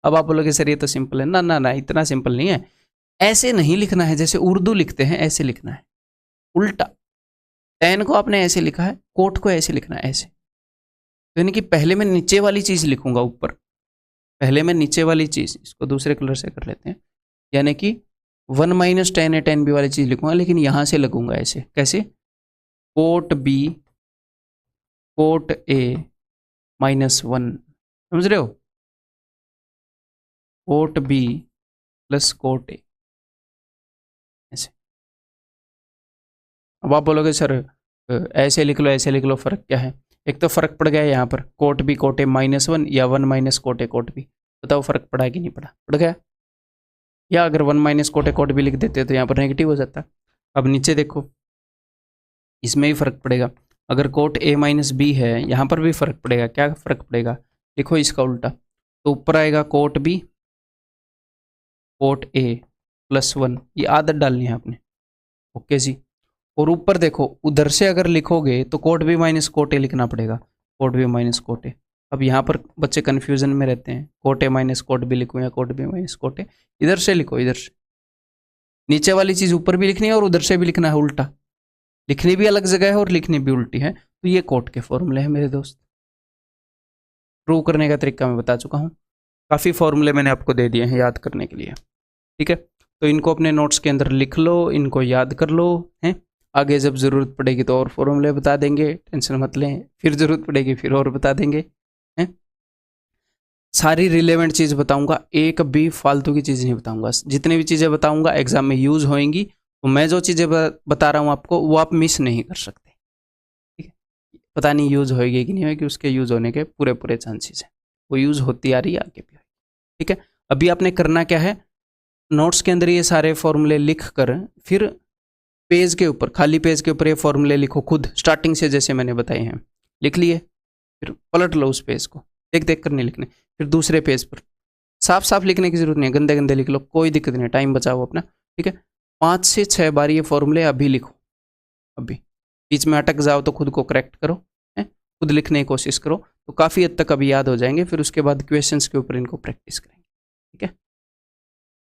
अब आप बोलोगे सर ये तो सिंपल है ना, ना ना, इतना सिंपल नहीं है। ऐसे नहीं लिखना है जैसे उर्दू लिखते हैं, ऐसे लिखना है उल्टा। tan को आपने ऐसे लिखा है, कोट को ऐसे लिखना है, ऐसे। तो यानी कि पहले मैं नीचे वाली चीज़ लिखूंगा ऊपर, पहले मैं नीचे वाली चीज़, इसको दूसरे कलर से कर लेते हैं, यानी कि 1 minus tan A tan B वाली चीज़ लिखूंगा, लेकिन यहाँ से लगूंगा ऐसे। कैसे? Cot B cot A minus 1, समझ रहे हो? Cot B plus cot A, ऐसे। अब आप बोलोगे सर ऐसे लिख लो ऐसे लिख लो, फ़र्क क्या है? एक तो फ़र्क पड़ गया यहाँ पर, cot B cot A minus 1 या 1 minus cot A cot B. बताओ फ़र्क पड़ा कि नहीं पड़ा? पड़ गया। या अगर 1 minus cot A cot B लिख देते तो यहाँ पर नेगेटिव हो जाता। अब नीचे देखो, इसमें भी फ़र्क पड़ेगा। अगर कोट ए माइनस बी है, यहाँ पर भी फ़र्क पड़ेगा। क्या फ़र्क पड़ेगा? लिखो इसका उल्टा, तो ऊपर आएगा कोट बी कोट ए +1, ये आदत डालनी है आपने। ओके जी। और ऊपर देखो, उधर से अगर लिखोगे तो cot B minus cot A लिखना पड़ेगा, cot B minus cot A. अब यहाँ पर बच्चे कन्फ्यूजन में रहते हैं, cot A minus cot B लिखूँ या cot B minus cot A. इधर से लिखो, इधर से। नीचे वाली चीज़ ऊपर भी लिखनी है और उधर से भी लिखना है उल्टा। लिखनी भी अलग जगह है और लिखनी भी उल्टी है। तो ये कोट के फॉर्मूले हैं मेरे दोस्त। प्रूव करने का तरीका मैं बता चुका हूँ। काफ़ी फॉर्मूले मैंने आपको दे दिए हैं याद करने के लिए, ठीक है। तो इनको अपने नोट्स के अंदर लिख लो, इनको याद कर लो, हैं। आगे जब ज़रूरत पड़ेगी तो और फॉर्मूले बता देंगे, टेंशन मत लें। फिर ज़रूरत पड़ेगी फिर और बता देंगे, हैं। सारी रिलेवेंट चीज़ बताऊंगा, एक भी फालतू की चीज़ नहीं बताऊंगा। जितनी भी चीज़ें बताऊंगा एग्जाम में यूज़ होएंगी। तो मैं जो चीज़ें बता रहा हूँ आपको, वो आप मिस नहीं कर सकते, ठीक है। पता नहीं यूज़ होएगी कि नहीं होएगी, उसके यूज़ होने के पूरे पूरे चांसेस हैं। वो यूज़ होती आ रही है, आगे भी होगी, ठीक है। अभी आपने करना क्या है, नोट्स के अंदर ये सारे फॉर्मूले लिख कर फिर पेज के ऊपर, खाली पेज के ऊपर ये फॉर्मूले लिखो खुद, स्टार्टिंग से जैसे मैंने बताए हैं। लिख लिए, फिर पलट लो उस पेज को, देख देख कर नहीं लिखने। फिर दूसरे पेज पर साफ साफ लिखने की जरूरत नहीं है, गंदे गंदे लिख लो, कोई दिक्कत नहीं, टाइम बचाओ अपना, ठीक है। 5 से 6 बार ये फॉर्मूले अभी लिखो। अभी बीच में अटक जाओ तो खुद को करेक्ट करो, है, खुद लिखने की कोशिश करो, तो काफ़ी हद तक अभी याद हो जाएंगे। फिर उसके बाद क्वेश्चंस के ऊपर इनको प्रैक्टिस करेंगे, ठीक है।